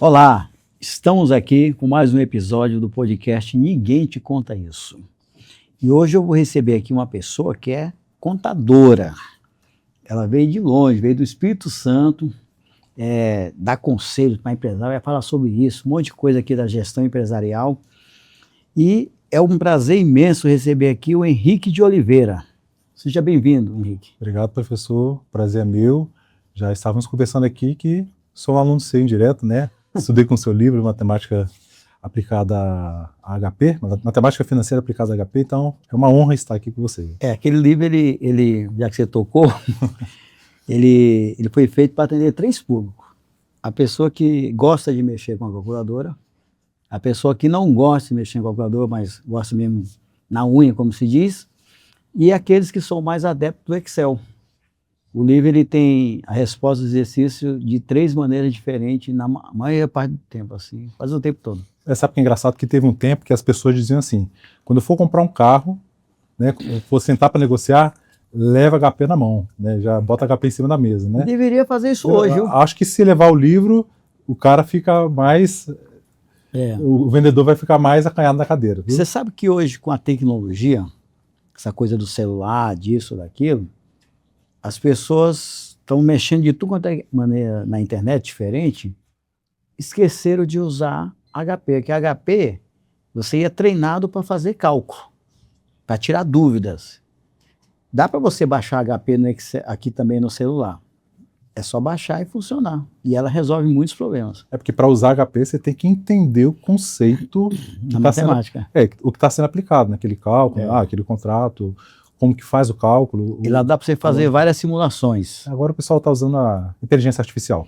Olá, estamos aqui com mais um episódio do podcast Ninguém Te Conta Isso. E hoje eu vou receber aqui uma pessoa que é contadora. Ela veio de longe, veio do Espírito Santo, dá conselhos para empresário, vai falar sobre isso, um monte de coisa aqui da gestão empresarial. E é um prazer imenso receber aqui o Henrique de Oliveira. Seja bem-vindo, Henrique. Obrigado, professor. Prazer é meu. Já estávamos conversando aqui que sou um aluno seu indireto, né? Estudei com o seu livro, Matemática Aplicada a HP, Matemática Financeira Aplicada a HP, então é uma honra estar aqui com você. Aquele livro, ele já que você tocou, ele foi feito para atender três públicos. A pessoa que gosta de mexer com a calculadora, a pessoa que não gosta de mexer com a calculadora, mas gosta mesmo na unha, como se diz, e aqueles que são mais adeptos do Excel. O livro ele tem a resposta do exercício de três maneiras diferentes, na maior parte do tempo, assim, quase o tempo todo. Sabe que é engraçado que teve um tempo que as pessoas diziam assim, quando eu for comprar um carro, né, for sentar para negociar, leva HP na mão, né, já bota HP em cima da mesa. Né? Deveria fazer isso hoje, viu? Acho que se levar o livro, o cara fica mais... O vendedor vai ficar mais acanhado na cadeira. Viu? Você sabe que hoje, com a tecnologia, essa coisa do celular, disso, daquilo, as pessoas estão mexendo de tudo quanto é maneira na internet diferente, esqueceram de usar HP, que HP você ia treinado para fazer cálculo, para tirar dúvidas. Dá para você baixar HP no Excel, aqui também no celular. É só baixar e funcionar. E ela resolve muitos problemas. É porque para usar HP você tem que entender o conceito da matemática. O que está sendo aplicado naquele cálculo, aquele contrato, como que faz o cálculo. E lá dá para você fazer várias simulações. Agora o pessoal está usando a inteligência artificial.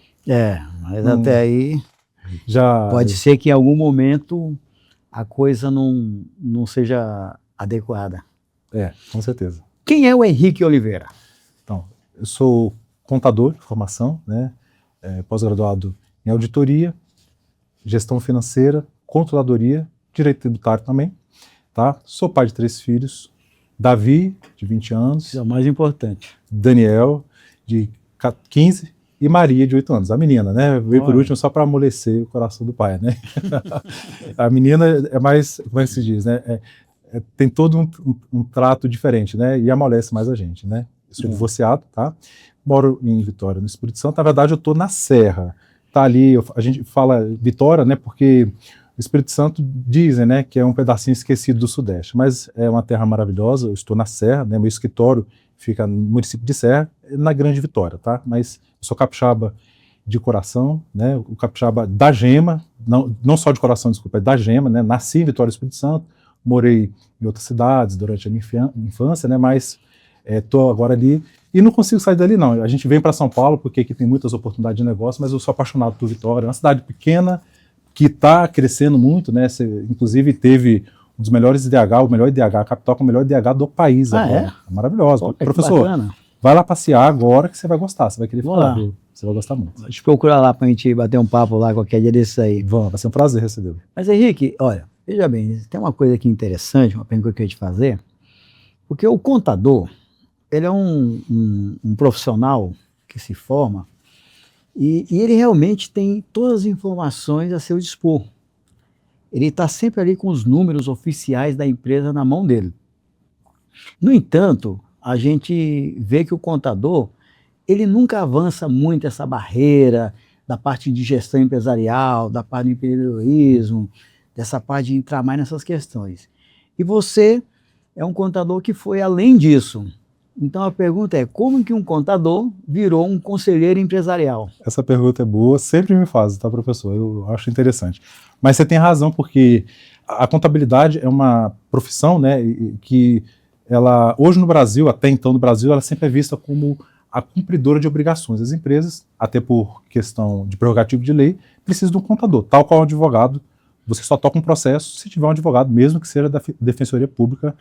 Mas até aí pode ser que em algum momento a coisa não seja adequada. Com certeza. Quem é o Henrique Oliveira? Então, eu sou contador de formação, né? Pós-graduado em auditoria, gestão financeira, controladoria, direito tributário também. Tá? Sou pai de 3 filhos, Davi, de 20 anos. Isso é o mais importante. Daniel, de 15, e Maria, de 8 anos. A menina, né? Veio por último só para amolecer o coração do pai, né? A menina é mais, como é que se diz, né? Tem todo um trato diferente, né? E amolece mais a gente, né? Eu sou divorciado, tá? Moro em Vitória, no Espírito Santo. Na verdade, eu estou na Serra. Tá ali, a gente fala Vitória, né? Porque o Espírito Santo dizem, né, que é um pedacinho esquecido do Sudeste, mas é uma terra maravilhosa. Eu estou na Serra, né? Meu escritório fica no município de Serra, na Grande Vitória, tá? Mas eu sou capixaba de coração, né? O capixaba da gema, não só de coração, desculpa, é da gema, né? Nasci em Vitória, Espírito Santo, morei em outras cidades durante a minha infância, né? Mas estou agora ali e não consigo sair dali, não. A gente vem para São Paulo porque aqui tem muitas oportunidades de negócio, mas eu sou apaixonado por Vitória. É uma cidade pequena que está crescendo muito, né? Inclusive teve um dos melhores IDH, o melhor IDH, a capital com o melhor IDH do país agora. É maravilhosa. Pô, professor, vai lá passear agora que você vai gostar, você vai querer ficar lá. Você vai gostar muito. Deixa eu procurar lá para a gente bater um papo lá qualquer dia desse aí. Vamos, vai ser um prazer recebê-lo. Mas Henrique, olha, veja bem, tem uma coisa aqui interessante, uma pergunta que eu queria te fazer, porque o contador, ele é um profissional que se forma e ele realmente tem todas as informações a seu dispor. Ele está sempre ali com os números oficiais da empresa na mão dele. No entanto, a gente vê que o contador, ele nunca avança muito essa barreira da parte de gestão empresarial, da parte do empreendedorismo, dessa parte de entrar mais nessas questões. E você é um contador que foi além disso. Então a pergunta é, como que um contador virou um conselheiro empresarial? Essa pergunta é boa, sempre me fazem, tá, professor? Eu acho interessante. Mas você tem razão, porque a contabilidade é uma profissão, né, que ela, hoje no Brasil, até então no Brasil, ela sempre é vista como a cumpridora de obrigações. As empresas, até por questão de prerrogativo de lei, precisam de um contador, tal qual um advogado. Você só toca um processo se tiver um advogado, mesmo que seja da Defensoria Pública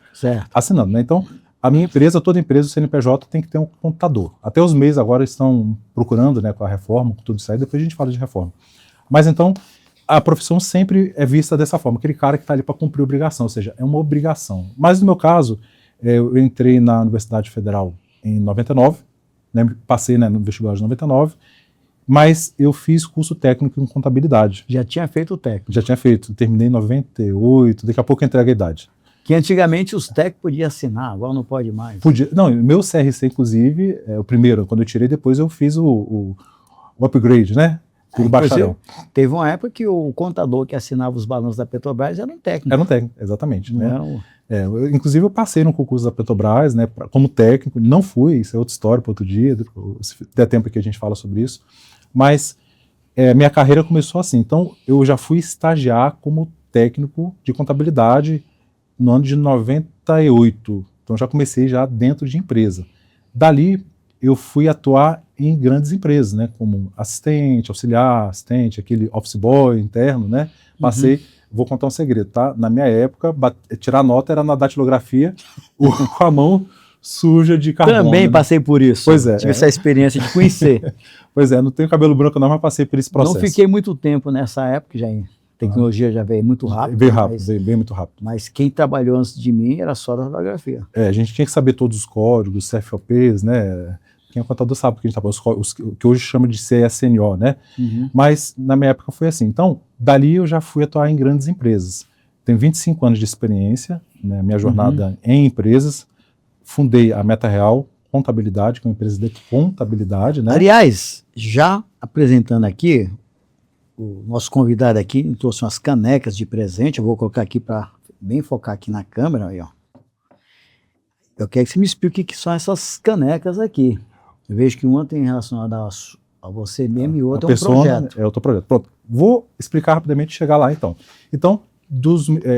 assinando, né? Então, a minha empresa, toda empresa, o CNPJ, tem que ter um contador. Até os MEIs agora estão procurando, né, com a reforma, com tudo isso aí, depois a gente fala de reforma. Mas então, a profissão sempre é vista dessa forma, aquele cara que está ali para cumprir obrigação, ou seja, é uma obrigação. Mas no meu caso, eu entrei na Universidade Federal em 99, né, passei, né, no vestibular de 99, Mas eu fiz curso técnico em contabilidade. Já tinha feito o técnico. Já tinha feito, terminei em 98, daqui a pouco eu entrego a idade. Que antigamente os técnicos podiam assinar, agora não pode mais. Podia, não, meu CRC, inclusive, o primeiro, quando eu tirei, depois eu fiz o upgrade, né? Tudo bacharel. Teve uma época que o contador que assinava os balanços da Petrobras era um técnico. Era um técnico, exatamente. Não. Né? Inclusive, eu passei no concurso da Petrobras, né, como técnico, não fui, isso é outra história para outro dia, se der tempo que a gente fala sobre isso, mas minha carreira começou assim. Então, eu já fui estagiar como técnico de contabilidade no ano de 98. Então, já comecei já dentro de empresa. Dali, eu fui atuar em grandes empresas, né, como assistente, auxiliar, assistente, aquele office boy interno, né, passei, vou contar um segredo, tá, na minha época, tirar nota era na datilografia, com a mão suja de carbono. Também, né? Passei por isso. Pois é. Tive essa experiência de conhecer. Pois é, não tenho cabelo branco não, mas passei por esse processo. Não fiquei muito tempo nessa época, já a tecnologia já veio muito rápido. Veio rápido, veio muito rápido. Mas quem trabalhou antes de mim era só da fotografia. A gente tinha que saber todos os códigos, CFOPs, né? Quem é contador sabe o que a gente está falando, o que hoje chama de CSNO, né? Mas na minha época foi assim. Então, dali eu já fui atuar em grandes empresas. Tenho 25 anos de experiência, né? Minha jornada em empresas. Fundei a Meta Real Contabilidade, que é uma empresa de contabilidade, né? Aliás, já apresentando aqui, o nosso convidado aqui me trouxe umas canecas de presente. Eu vou colocar aqui para bem focar aqui na câmera. Aí, ó. Eu quero que você me explique o que são essas canecas aqui. Eu vejo que uma tem relacionada a você mesmo e outra é um projeto. É outro projeto. Pronto. Vou explicar rapidamente e chegar lá, então. Então,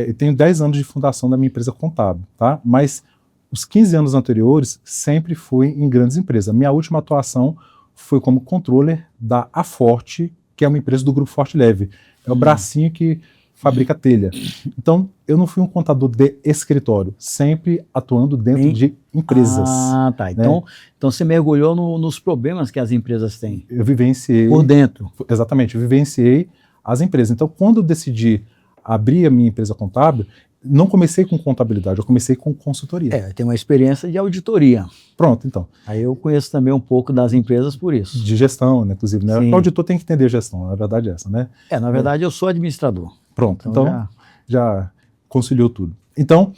eu tenho 10 anos de fundação da minha empresa contábil, tá? Mas os 15 anos anteriores sempre fui em grandes empresas. Minha última atuação foi como controller da Aforte, que é uma empresa do Grupo Forte Leve. É o bracinho que fabrica telha. Então, eu não fui um contador de escritório, sempre atuando dentro de empresas. Ah, tá. Então, né? Então você mergulhou nos problemas que as empresas têm. Eu vivenciei. Por dentro. Exatamente, eu vivenciei as empresas. Então, quando eu decidi abrir a minha empresa contábil, não comecei com contabilidade, eu comecei com consultoria. Tem uma experiência de auditoria. Pronto, então. Aí eu conheço também um pouco das empresas por isso. De gestão, né, inclusive. Né? O auditor tem que entender gestão, na verdade é essa, né? Na verdade eu sou administrador. Pronto, então já conciliou tudo. Então,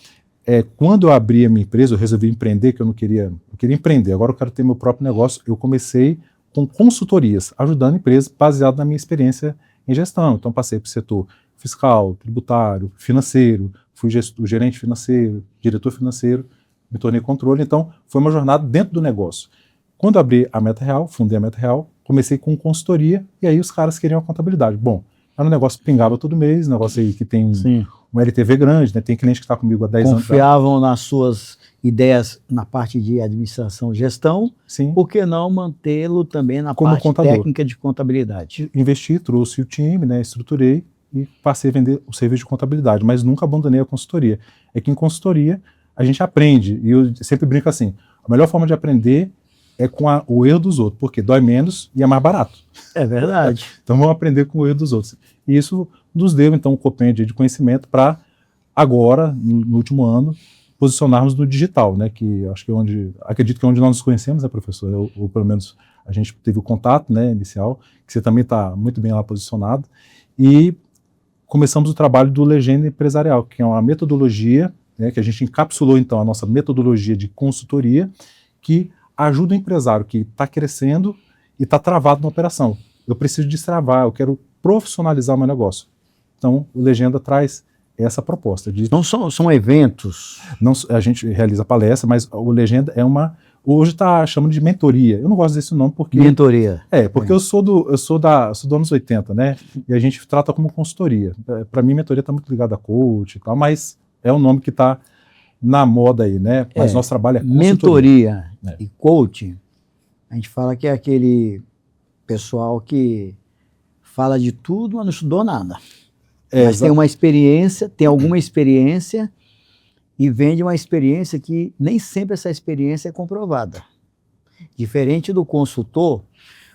quando eu abri a minha empresa, eu resolvi empreender, que eu queria empreender, agora eu quero ter meu próprio negócio, eu comecei com consultorias, ajudando empresas baseado na minha experiência em gestão. Então passei para o setor fiscal, tributário, financeiro, fui o gerente financeiro, diretor financeiro, me tornei controle, então foi uma jornada dentro do negócio. Quando eu abri a Meta Real, fundei a Meta Real, comecei com consultoria, e aí os caras queriam a contabilidade. Bom, era um negócio que pingava todo mês, um negócio aí que tem um LTV grande, né? Tem cliente que está comigo há 10 anos. Confiavam nas suas ideias na parte de administração e gestão, por que não mantê-lo também na como parte contador. Técnica de contabilidade? Investi, trouxe o time, né? Estruturei e passei a vender o serviço de contabilidade, mas nunca abandonei a consultoria. É que em consultoria a gente aprende, e eu sempre brinco assim, a melhor forma de aprender é com o erro dos outros, porque dói menos e é mais barato. É verdade. Então vamos aprender com o erro dos outros. E isso nos deu, então, um compêndio de conhecimento para agora, no último ano, posicionarmos no digital, né? Que acho que acredito que é onde nós nos conhecemos, né, professor? Ou pelo menos a gente teve o contato, né, inicial, que você também está muito bem lá posicionado. E começamos o trabalho do Legenda Empresarial, que é uma metodologia, né, que a gente encapsulou, então, a nossa metodologia de consultoria, que ajuda o empresário que está crescendo e está travado na operação. Eu preciso destravar, eu quero profissionalizar o meu negócio. Então, o Legenda traz essa proposta. Não são eventos? Não, a gente realiza palestra, mas o Legenda é uma... Hoje está chamando de mentoria. Eu não gosto desse nome porque... Mentoria. Porque eu sou dos anos 80, né? E a gente trata como consultoria. Para mim, mentoria está muito ligada a coach e tal, mas é um nome que está na moda aí, né? Mas nosso trabalho é consultoria. Mentoria e coaching, a gente fala que é aquele pessoal que fala de tudo, mas não estudou nada. Mas tem uma experiência, tem alguma experiência e vende uma experiência que nem sempre essa experiência é comprovada. Diferente do consultor,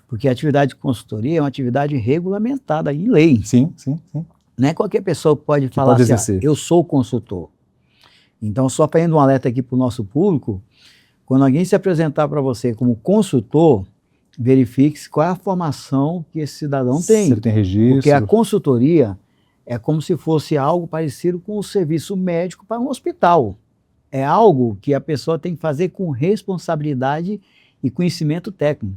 porque a atividade de consultoria é uma atividade regulamentada em lei. Sim. Não é qualquer pessoa que pode falar assim, eu sou consultor. Então, só para ir um alerta aqui para o nosso público, quando alguém se apresentar para você como consultor, verifique qual é a formação que esse cidadão tem. Se ele tem registro. Porque a consultoria é como se fosse algo parecido com o serviço médico para um hospital. É algo que a pessoa tem que fazer com responsabilidade e conhecimento técnico.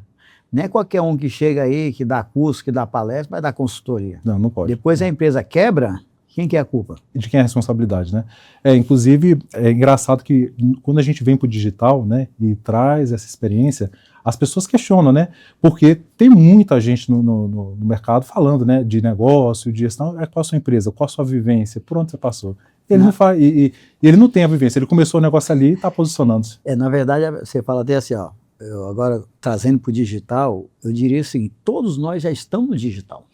Não é qualquer um que chega aí, que dá curso, que dá palestra, vai dar consultoria. Não, não pode. Depois a empresa quebra, quem que é a culpa? De quem é a responsabilidade, né? Inclusive, é engraçado que quando a gente vem para o digital, né, e traz essa experiência, as pessoas questionam, né? Porque tem muita gente no mercado falando, né, de negócio, de gestão, qual a sua empresa, qual a sua vivência, por onde você passou. Ele não faz, e ele não tem a vivência, ele começou o negócio ali e está posicionando-se. Na verdade, você fala até assim, ó, eu agora trazendo para o digital, eu diria assim, todos nós já estamos no digital.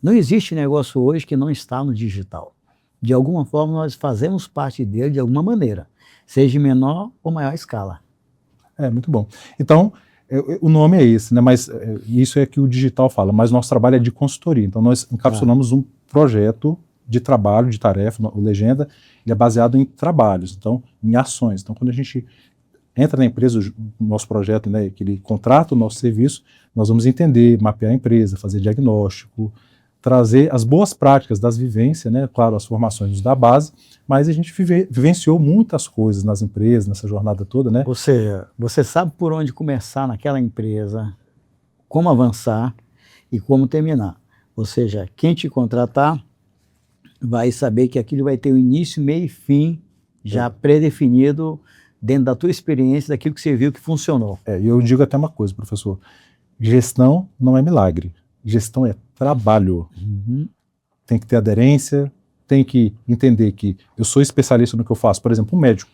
Não existe negócio hoje que não está no digital. De alguma forma, nós fazemos parte dele de alguma maneira, seja em menor ou maior escala. Muito bom. Então, o nome é esse, né? Mas isso é que o digital fala, mas nosso trabalho é de consultoria. Então, nós encapsulamos um projeto de trabalho, de tarefa, o Legenda, ele é baseado em trabalhos, então, em ações. Então, quando a gente entra na empresa, o nosso projeto, né, que ele contrata o nosso serviço, nós vamos entender, mapear a empresa, fazer diagnóstico, trazer as boas práticas das vivências, né, claro, as formações da base, mas a gente vivenciou muitas coisas nas empresas, nessa jornada toda, né? Ou seja, você sabe por onde começar naquela empresa, como avançar e como terminar. Ou seja, quem te contratar vai saber que aquilo vai ter um início, meio e fim já predefinido dentro da tua experiência, daquilo que você viu que funcionou. E eu digo até uma coisa, professor, gestão não é milagre, gestão é trabalho. Tem que ter aderência, tem que entender que eu sou especialista no que eu faço. Por exemplo, um médico,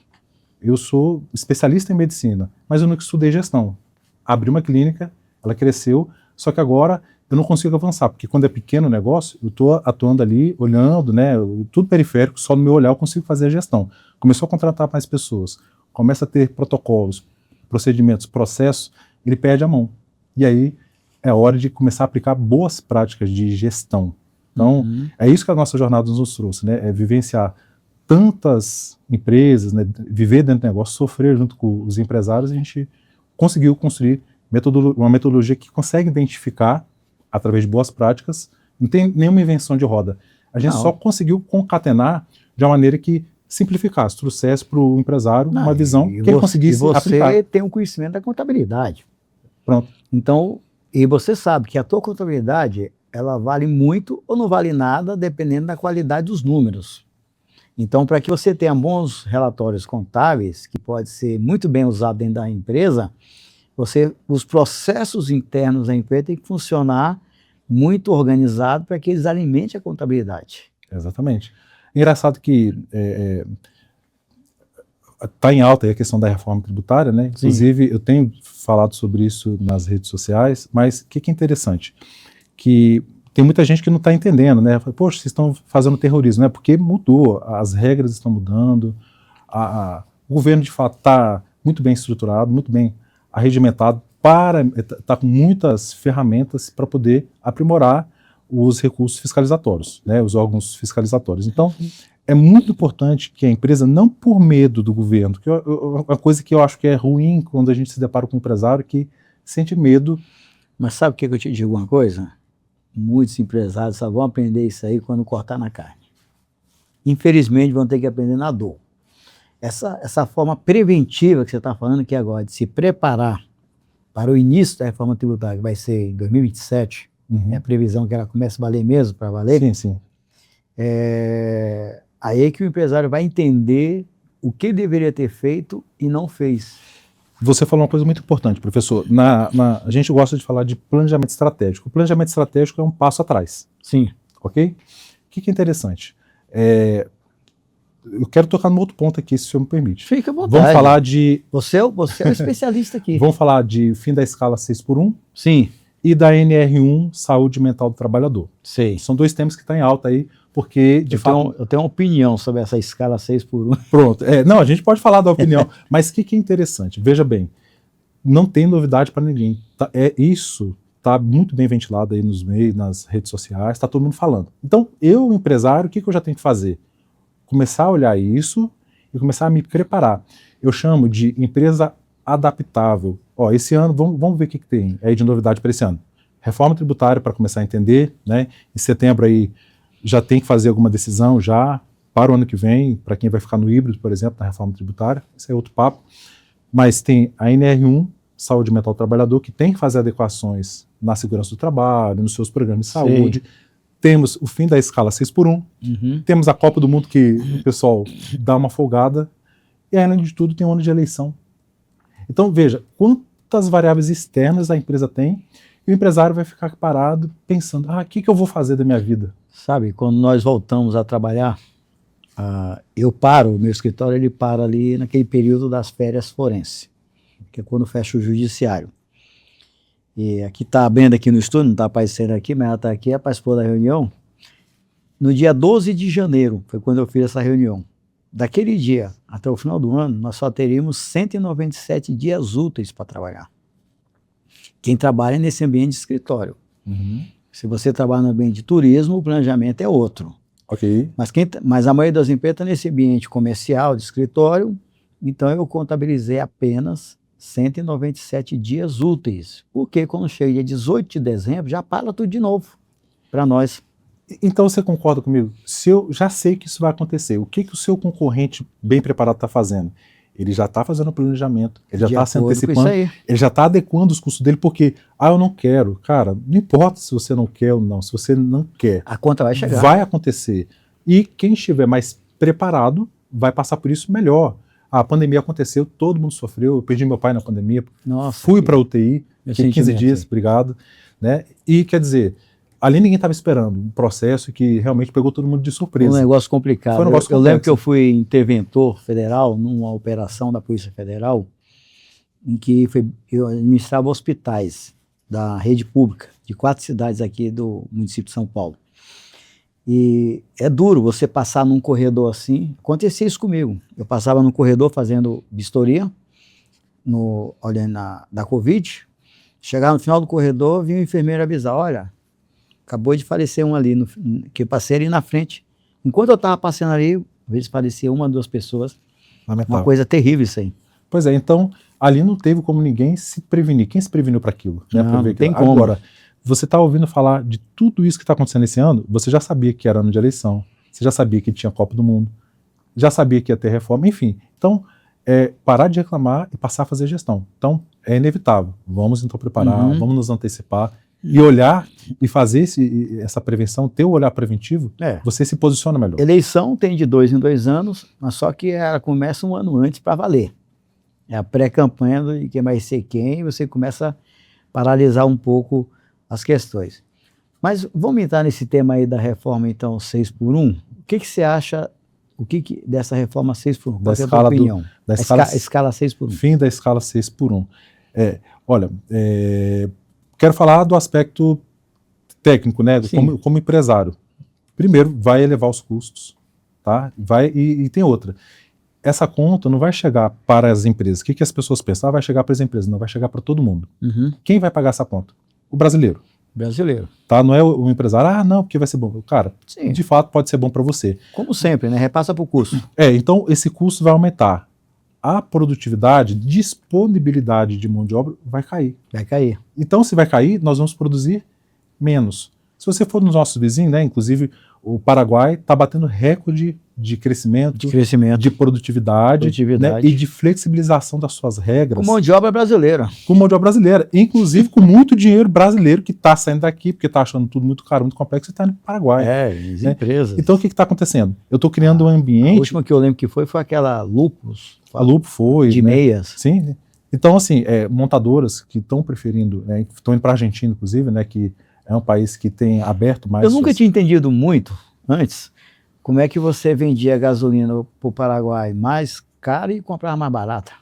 eu sou especialista em medicina, mas eu nunca estudei gestão. Abri uma clínica, ela cresceu, só que agora eu não consigo avançar, porque quando é pequeno o negócio, eu estou atuando ali, olhando, né, tudo periférico, só no meu olhar eu consigo fazer a gestão. Começou a contratar mais pessoas, começa a ter protocolos, procedimentos, processos, ele perde a mão. E aí é hora de começar a aplicar boas práticas de gestão. Então, é isso que a nossa jornada nos trouxe, né? É vivenciar tantas empresas, né? Viver dentro do negócio, sofrer junto com os empresários, e a gente conseguiu construir uma metodologia que consegue identificar, através de boas práticas, não tem nenhuma invenção de roda. A gente só conseguiu concatenar de uma maneira que simplificasse, trouxesse para o empresário uma visão que ele conseguisse aplicar. E você tem um conhecimento da contabilidade. Pronto. Então, e você sabe que a tua contabilidade, ela vale muito ou não vale nada, dependendo da qualidade dos números. Então, para que você tenha bons relatórios contábeis, que pode ser muito bem usado dentro da empresa, os processos internos da empresa têm que funcionar muito organizado para que eles alimentem a contabilidade. Exatamente. Engraçado que está em alta aí a questão da reforma tributária, né? Inclusive, eu tenho falado sobre isso nas redes sociais, mas o que é interessante? Que tem muita gente que não está entendendo, né? Poxa, vocês estão fazendo terrorismo, né? Porque mudou, as regras estão mudando, o governo, de fato, está muito bem estruturado, muito bem arregimentado, está com muitas ferramentas para poder aprimorar os recursos fiscalizatórios, né? Os órgãos fiscalizatórios. Então, é muito importante que a empresa, não por medo do governo, que é uma coisa que eu acho que é ruim quando a gente se depara com um empresário que sente medo. Mas sabe o que eu te digo uma coisa? Muitos empresários só vão aprender isso aí quando cortar na carne. Infelizmente, vão ter que aprender na dor. Essa forma preventiva que você está falando aqui agora, de se preparar para o início da reforma tributária, que vai ser em 2027, é a previsão que ela comece a valer mesmo, para valer. Sim, sim. Aí é que o empresário vai entender o que deveria ter feito e não fez. Você falou uma coisa muito importante, professor. A gente gosta de falar de planejamento estratégico. O planejamento estratégico é um passo atrás. Sim. Ok? O que é interessante? Eu quero tocar num outro ponto aqui, se o senhor me permite. Fica à vontade. Vamos falar de... Você é o especialista aqui. Vamos falar de fim da escala 6x1. Sim. E da NR1, saúde mental do trabalhador. Sei. São dois temas que estão em alta aí, porque, de fato... Eu tenho uma opinião sobre essa escala 6x1. Pronto. Não, a gente pode falar da opinião, mas o que é interessante? Veja bem, não tem novidade para ninguém. Isso está muito bem ventilado aí nos meios, nas redes sociais, está todo mundo falando. Então, eu, empresário, o que eu já tenho que fazer? Começar a olhar isso e começar a me preparar. Eu chamo de empresa adaptável. Ó, esse ano, vamos ver o que tem aí de novidade para esse ano. Reforma tributária para começar a entender, né? Em setembro aí já tem que fazer alguma decisão já para o ano que vem, para quem vai ficar no híbrido, por exemplo, na reforma tributária, isso é outro papo. Mas tem a NR1, Saúde Mental do Trabalhador, que tem que fazer adequações na segurança do trabalho, nos seus programas de saúde. Sim. Temos o fim da escala 6x1, temos a Copa do Mundo que o pessoal dá uma folgada, e além de tudo tem um ano de eleição. Então veja, quantas variáveis externas a empresa tem, e o empresário vai ficar parado pensando, o que eu vou fazer da minha vida? Sabe, quando nós voltamos a trabalhar, eu paro, o meu escritório ele para ali naquele período das férias forenses, que é quando fecha o judiciário. E aqui está a Brenda aqui no estúdio, não está aparecendo aqui, mas ela está aqui, participou da reunião. No dia 12 de janeiro, foi quando eu fiz essa reunião. Daquele dia até o final do ano, nós só teríamos 197 dias úteis para trabalhar. Quem trabalha nesse ambiente de escritório. Se você trabalha no ambiente de turismo, o planejamento é outro. Ok. Mas a maioria das empresas está nesse ambiente comercial, de escritório, então eu contabilizei apenas 197 dias úteis, porque quando chega dia 18 de dezembro, já para tudo de novo para nós. Então você concorda comigo? Se eu já sei que isso vai acontecer, o que o seu concorrente bem preparado está fazendo? Ele já está fazendo o planejamento, ele já está se antecipando, ele já está adequando os custos dele, porque, eu não quero. Cara, não importa se você não quer ou não, se você não quer, a conta vai chegar. Vai acontecer. E quem estiver mais preparado vai passar por isso melhor. A pandemia aconteceu, todo mundo sofreu, eu perdi meu pai na pandemia, fui para a UTI, fiquei 15 dias, obrigado. Né? E quer dizer, ali ninguém estava esperando um processo que realmente pegou todo mundo de surpresa. Um negócio complicado. Foi um negócio eu lembro que eu fui interventor federal numa operação da Polícia Federal, em que eu administrava hospitais da rede pública, de 4 cidades aqui do município de São Paulo. E é duro você passar num corredor assim. Acontecia isso comigo. Eu passava num corredor fazendo vistoria, olhando da Covid. Chegava no final do corredor, vinha o enfermeiro avisar, olha, acabou de falecer um ali, que eu passei ali na frente. Enquanto eu estava passando ali, às vezes falecia 1 ou 2 pessoas. Lamentável. Uma coisa terrível isso aí. Pois é, então ali não teve como ninguém se prevenir. Quem se preveniu para aquilo? Né? Não tem como. Agora, você está ouvindo falar de tudo isso que está acontecendo esse ano, você já sabia que era ano de eleição, você já sabia que tinha Copa do Mundo, já sabia que ia ter reforma, enfim. Então, parar de reclamar e passar a fazer gestão. Então, é inevitável. Vamos então preparar, vamos nos antecipar e olhar e fazer essa prevenção, ter o olhar preventivo, você se posiciona melhor. Eleição tem de 2 em 2 anos, mas só que ela começa 1 ano antes para valer. É a pré-campanha de quem vai ser quem, e você começa a paralisar um pouco as questões. Mas vamos entrar nesse tema aí da reforma, então, 6x1. O que você acha dessa reforma 6x1? Qual é a tua opinião? A escala 6x1. Fim da escala 6x1. Olha, quero falar do aspecto técnico, né? Como empresário. Primeiro, vai elevar os custos, tá? E tem outra. Essa conta não vai chegar para as empresas. O que as pessoas pensam? Vai chegar para as empresas. Não, vai chegar para todo mundo. Quem vai pagar essa conta? O brasileiro. Tá? Não é o empresário, não, porque vai ser bom. Cara, sim, de fato pode ser bom para você. Como sempre, né? Repassa para o custo. Então esse custo vai aumentar. A produtividade, disponibilidade de mão de obra vai cair. Vai cair. Então, se vai cair, nós vamos produzir menos. Se você for nos nossos vizinhos, né, inclusive o Paraguai está batendo recorde de crescimento, de produtividade. Né, e de flexibilização das suas regras. Com mão de obra brasileira. Com mão de obra brasileira. Inclusive com muito dinheiro brasileiro que está saindo daqui, porque está achando tudo muito caro, muito complexo, e está indo para o Paraguai. As empresas. Então o que está acontecendo? Eu estou criando um ambiente... A última que eu lembro que foi aquela Lupus. A Lupo foi. De meias. Sim. Então, assim, montadoras que estão preferindo, estão indo para a Argentina, inclusive, né, que é um país que tem aberto mais... Eu nunca tinha entendido muito, antes, como é que você vendia gasolina para o Paraguai mais cara e comprava mais barata.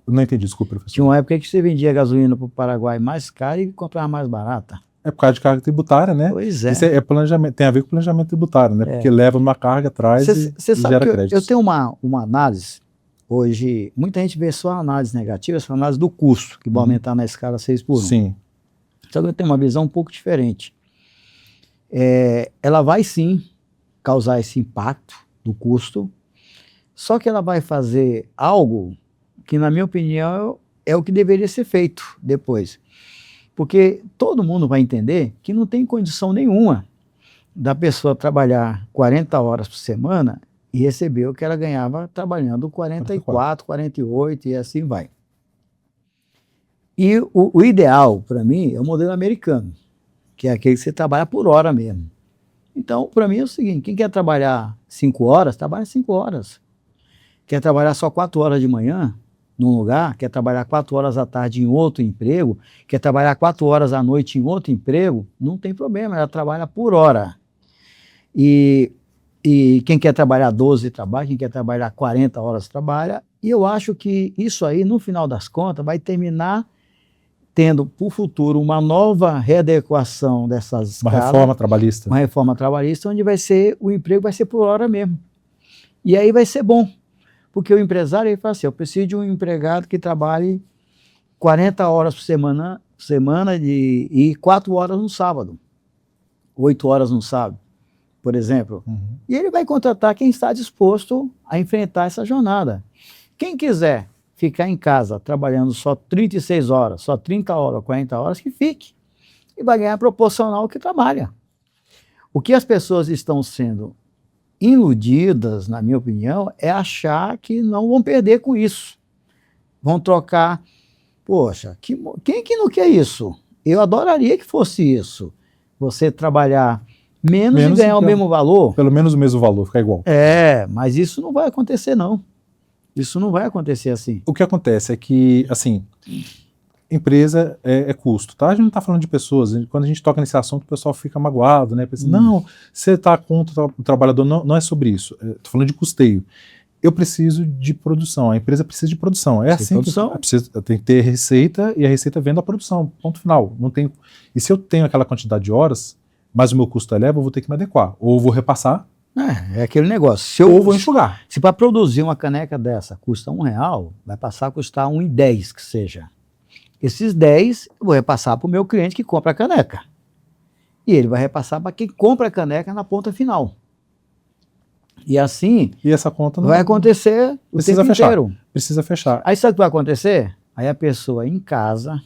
Eu não entendi, desculpa, professor. Tinha uma época que você vendia gasolina para o Paraguai mais cara e comprava mais barata. É por causa de carga tributária, né? Pois é. Isso planejamento, tem a ver com planejamento tributário, né? Porque leva uma carga atrás e gera crédito. Eu tenho uma análise, hoje, muita gente vê só a análise negativa, essa análise do custo, que vai aumentar na escala 6x1. Sim. Só que eu tenho uma visão um pouco diferente. Ela vai sim causar esse impacto do custo, só que ela vai fazer algo que, na minha opinião, é o que deveria ser feito depois. Porque todo mundo vai entender que não tem condição nenhuma da pessoa trabalhar 40 horas por semana e receber o que ela ganhava trabalhando 44, 48 e assim vai. E o ideal, para mim, é o modelo americano, que é aquele que você trabalha por hora mesmo. Então, para mim é o seguinte, quem quer trabalhar 5 horas, trabalha 5 horas. Quer trabalhar só 4 horas de manhã num lugar, quer trabalhar 4 horas à tarde em outro emprego, quer trabalhar 4 horas à noite em outro emprego, não tem problema, ela trabalha por hora. E quem quer trabalhar 12 trabalha, quem quer trabalhar 40 horas trabalha, e eu acho que isso aí, no final das contas, vai terminar tendo para o futuro uma nova readequação dessas Uma reforma trabalhista. Uma reforma trabalhista, onde o emprego vai ser por hora mesmo. E aí vai ser bom, porque o empresário ele fala assim, eu preciso de um empregado que trabalhe 40 horas por semana e 4 horas no sábado, 8 horas no sábado, por exemplo. E ele vai contratar quem está disposto a enfrentar essa jornada. Quem quiser ficar em casa trabalhando só 36 horas, só 30 horas, 40 horas, que fique. E vai ganhar proporcional ao que trabalha. O que as pessoas estão sendo iludidas, na minha opinião, é achar que não vão perder com isso. Vão trocar. Poxa, quem que não quer isso? Eu adoraria que fosse isso. Você trabalhar menos e ganhar o mesmo valor. Pelo menos o mesmo valor, ficar igual. Mas isso não vai acontecer, não. Isso não vai acontecer assim. O que acontece é que, assim, empresa é custo, tá? A gente não está falando de pessoas. Quando a gente toca nesse assunto, o pessoal fica magoado, né? Pensa, não, você está contra o trabalhador. Não é sobre isso. Estou falando de custeio. Eu preciso de produção. A empresa precisa de produção. É assim que tem que ter receita e a receita vem da produção. Ponto final. Não tem. E se eu tenho aquela quantidade de horas, mas o meu custo eleva, eu vou ter que me adequar. Ou vou repassar. É aquele negócio. Ou vou enxugar. Se para produzir uma caneca dessa custa R$1, vai passar a custar R$1,10 que seja. Esses 10 eu vou repassar para o meu cliente que compra a caneca. E ele vai repassar para quem compra a caneca na ponta final. E assim e essa conta não vai acontecer o tempo inteiro. Precisa fechar. Aí sabe o que vai acontecer? Aí a pessoa em casa,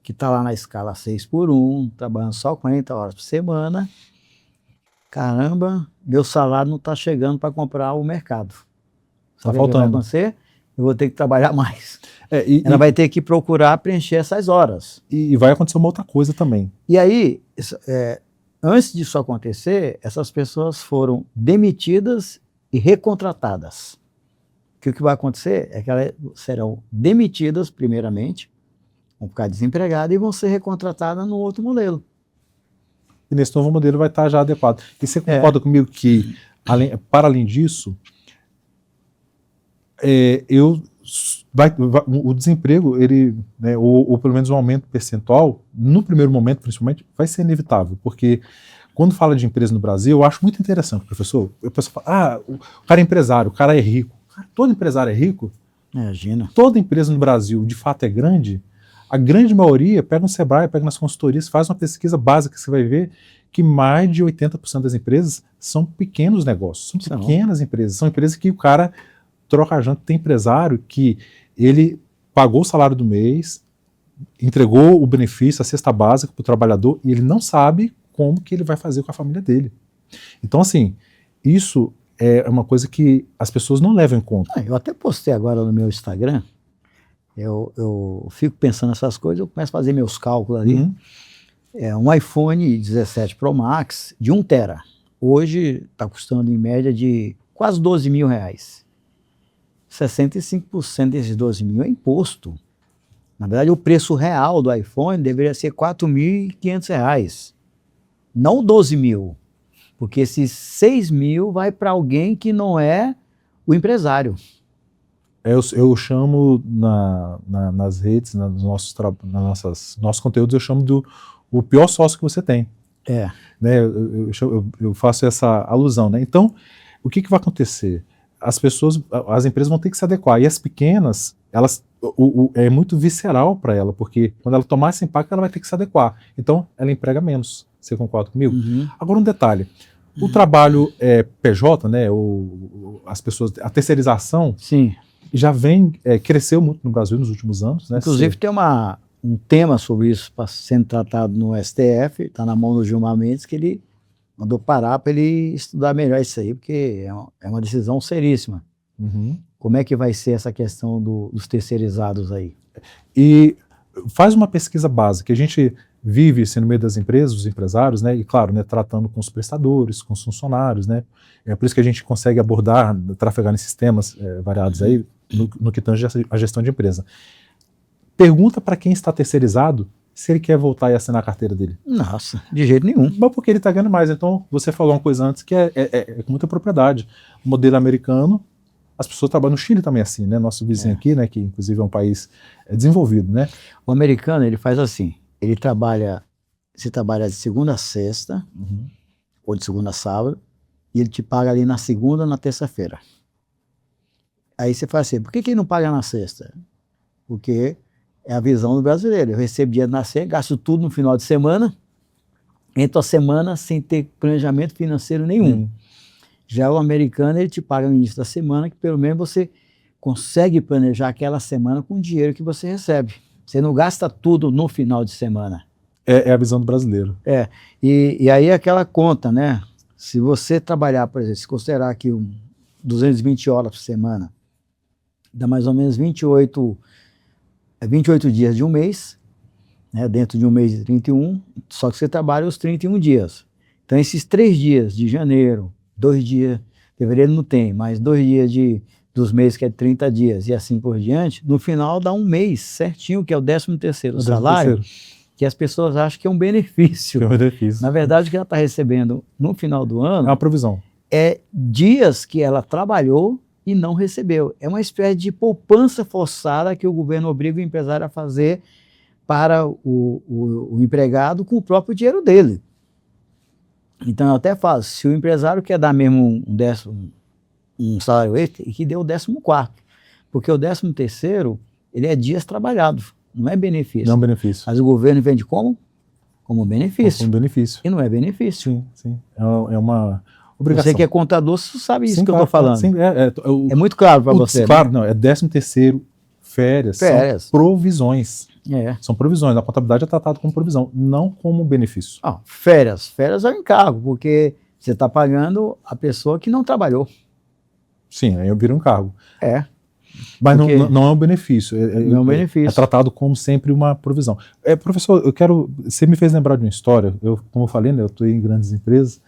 que está lá na escala 6x1, trabalhando só 40 horas por semana, caramba, meu salário não está chegando para comprar o mercado. Sabe o que vai acontecer? Eu vou ter que trabalhar mais. Ela vai ter que procurar preencher essas horas. E vai acontecer uma outra coisa também. E aí, antes disso acontecer, essas pessoas foram demitidas e recontratadas. O que vai acontecer é que elas serão demitidas primeiramente, vão ficar desempregadas e vão ser recontratadas no outro modelo. E nesse novo modelo vai estar já adequado. E você concorda comigo que, para além disso, o desemprego, ou pelo menos um aumento percentual, no primeiro momento, principalmente, vai ser inevitável. Porque quando fala de empresa no Brasil, eu acho muito interessante, professor. O pessoal fala, o cara é empresário, o cara é rico. Cara, todo empresário é rico? Imagina. Toda empresa no Brasil, de fato, é grande. A grande maioria pega no Sebrae, pega nas consultorias, faz uma pesquisa básica que você vai ver que mais de 80% das empresas são pequenos negócios, são pequenas empresas, são empresas que o cara troca a janta. Tem empresário que ele pagou o salário do mês, entregou o benefício, a cesta básica para o trabalhador e ele não sabe como que ele vai fazer com a família dele. Então, assim, isso é uma coisa que as pessoas não levam em conta. Eu até postei agora no meu Instagram. Eu fico pensando nessas coisas, eu começo a fazer meus cálculos ali. É um iPhone 17 Pro Max de 1 tera. Hoje está custando em média de quase R$12.000. 65% desses 12 mil é imposto. Na verdade, o preço real do iPhone deveria ser R$4.500. Não 12 mil. Porque esses 6 mil vai para alguém que não é o empresário. Eu chamo nas redes, nos nossos conteúdos, eu chamo do o pior sócio que você tem. Né? Eu faço essa alusão. Né? Então, o que vai acontecer? As empresas vão ter que se adequar. E as pequenas, é muito visceral para ela, porque quando ela tomar esse impacto, ela vai ter que se adequar. Então, ela emprega menos. Você concorda comigo? Agora, um detalhe. O trabalho PJ, né, as pessoas, a terceirização, sim, já vem, cresceu muito no Brasil nos últimos anos. Né? Inclusive tem um tema sobre isso sendo tratado no STF, está na mão do Gilmar Mendes, que ele mandou parar para ele estudar melhor isso aí, porque é uma decisão seríssima. Uhum. Como é que vai ser essa questão dos terceirizados aí? E faz uma pesquisa básica. A gente vive assim, no meio das empresas, dos empresários, né? E claro, né, tratando com os prestadores, com os funcionários, né? É por isso que a gente consegue abordar, trafegar nesses temas variados aí, no que tange a gestão de empresa. Pergunta para quem está terceirizado se ele quer voltar e assinar a carteira dele. Nossa, de jeito nenhum. Mas porque ele está ganhando mais. Então, você falou uma coisa antes que é com muita propriedade. O modelo americano, as pessoas trabalham no Chile também assim, né? Nosso vizinho aqui, né? Que inclusive é um país desenvolvido, né? O americano, ele faz assim, você trabalha de segunda a sexta, ou de segunda a sábado, e ele te paga ali na segunda ou na terça-feira. Aí você fala assim, por que ele não paga na sexta? Porque é a visão do brasileiro. Eu recebo dinheiro na sexta, gasto tudo no final de semana, entro a semana sem ter planejamento financeiro nenhum. Já o americano, ele te paga no início da semana, que pelo menos você consegue planejar aquela semana com o dinheiro que você recebe. Você não gasta tudo no final de semana. É a visão do brasileiro. E aí aquela conta, né? Se você trabalhar, por exemplo, se considerar aqui 220 horas por semana, dá mais ou menos 28 dias de um mês, né? Dentro de um mês de 31, só que você trabalha os 31 dias. Então esses 3 dias de janeiro, 2 dias, fevereiro não tem, mas 2 dias dos meses que é 30 dias e assim por diante, no final dá um mês certinho, que é o 13º salário, que as pessoas acham que é um benefício. Na verdade, o que ela está recebendo no final do ano é uma provisão. É dias que ela trabalhou e não recebeu. É uma espécie de poupança forçada que o governo obriga o empresário a fazer para o empregado com o próprio dinheiro dele. Então eu até falo, se o empresário quer dar mesmo um salário extra, que dê o 14º, porque o 13º, ele é dias trabalhados, não é benefício. Não é benefício. Mas o governo vende como? Como benefício. Como benefício. E não é benefício. Sim, sim. É uma obrigação. Você que é contador, você sabe isso, sim, que eu estou falando. Sim, é muito claro para você. Claro, não, é 13º, férias. São provisões. São provisões. A contabilidade é tratada como provisão, não como benefício. Férias é um encargo, porque você está pagando a pessoa que não trabalhou. Sim, aí vira um encargo. Mas não é um benefício. Não é um benefício. É tratado como sempre uma provisão. Professor, você me fez lembrar de uma história. Como eu falei, né, eu estou em grandes empresas,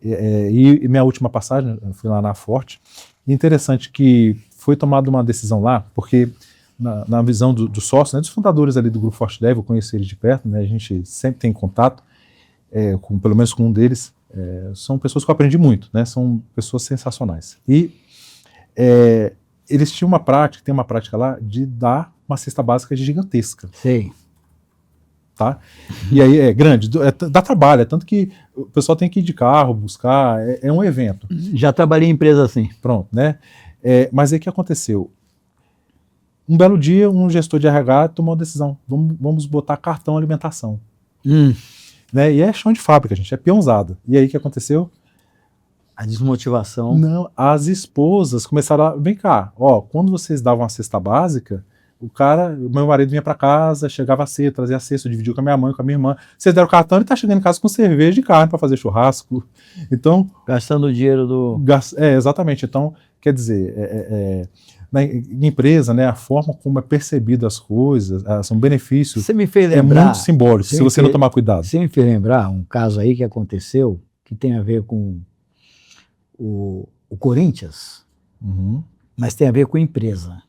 e minha última passagem, eu fui lá na Forte. E interessante que foi tomada uma decisão lá, porque na visão do sócio, né, dos fundadores ali do Grupo Forte Dev, eu conheci eles de perto, né, a gente sempre tem contato, pelo menos com um deles. São pessoas que eu aprendi muito, né, são pessoas sensacionais. E eles tinham tem uma prática lá de dar uma cesta básica gigantesca. Sim. Tá? E aí é grande, dá trabalho, tanto que o pessoal tem que ir de carro, buscar, é um evento. Já trabalhei em empresa assim. Pronto, né? Mas aí o que aconteceu? Um belo dia, um gestor de RH tomou uma decisão, vamos botar cartão alimentação. Né? E é chão de fábrica, gente, é peãozada. E aí o que aconteceu? A desmotivação. Não, as esposas começaram a, vem cá, quando vocês davam a cesta básica, o meu marido vinha para casa, chegava cedo, trazia a cesta, eu dividia com a minha mãe, com a minha irmã. Vocês deram o cartão, ele tá chegando em casa com cerveja e carne para fazer churrasco. Então, gastando o dinheiro do... exatamente. Então, quer dizer, na empresa, né, a forma como é percebida as coisas, são benefícios, você me fez lembrar, é muito simbólico, se você não tomar cuidado. Você me fez lembrar um caso aí que aconteceu, que tem a ver com o Corinthians, mas tem a ver com empresa.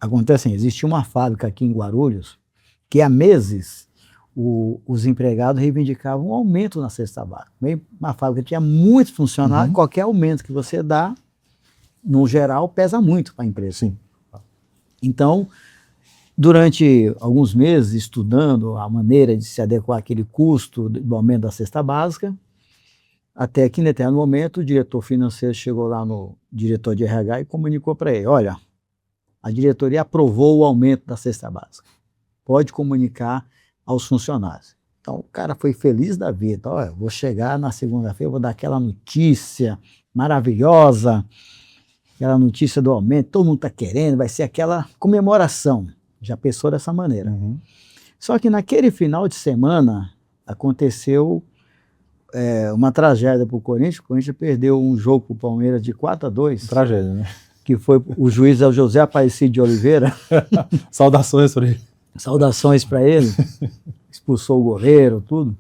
Acontece assim, existia uma fábrica aqui em Guarulhos que há meses os empregados reivindicavam um aumento na cesta básica. Uma fábrica que tinha muitos funcionários, qualquer aumento que você dá, no geral, pesa muito para a empresa. Sim. Então, durante alguns meses, estudando a maneira de se adequar àquele custo do aumento da cesta básica, até que, em determinado momento, o diretor financeiro chegou lá no diretor de RH e comunicou para ele, olha, a diretoria aprovou o aumento da cesta básica. Pode comunicar aos funcionários. Então, o cara foi feliz da vida. Olha, vou chegar na segunda-feira, vou dar aquela notícia maravilhosa. aquela notícia do aumento, todo mundo está querendo, vai ser aquela comemoração. Já pensou dessa maneira. Só que naquele final de semana aconteceu uma tragédia para o Corinthians. O Corinthians perdeu um jogo para o Palmeiras de 4-2. Tragédia, né? Que foi o juiz é o José Aparecido de Oliveira. Saudações para ele. Saudações para ele. Expulsou o goleiro, tudo.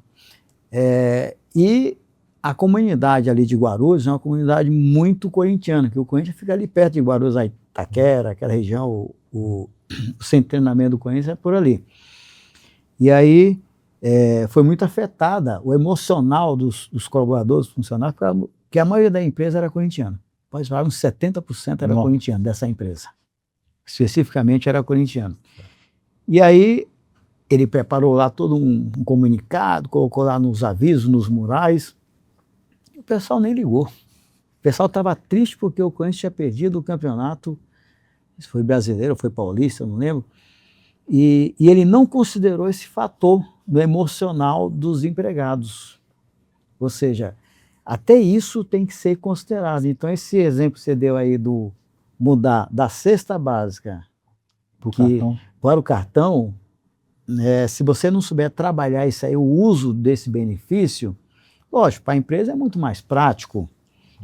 E a comunidade ali de Guarulhos é uma comunidade muito corintiana, que o Corinthians fica ali perto de Guarulhos, a Itaquera, aquela região, o centro de treinamento do Corinthians é por ali. E aí foi muito afetada o emocional dos colaboradores, dos funcionários, porque a maioria da empresa era corintiana. Pode falar, uns 70% era corintiano dessa empresa. Especificamente era corintiano. E aí ele preparou lá todo um comunicado, colocou lá nos avisos, nos murais. E o pessoal nem ligou. O pessoal estava triste porque o Corinthians tinha perdido o campeonato. Se foi brasileiro ou foi paulista, eu não lembro. E ele não considerou esse fator do emocional dos empregados. Ou seja, até isso tem que ser considerado. Então, esse exemplo que você deu aí do mudar da cesta básica para o cartão, se você não souber trabalhar isso aí, o uso desse benefício, lógico, para a empresa é muito mais prático.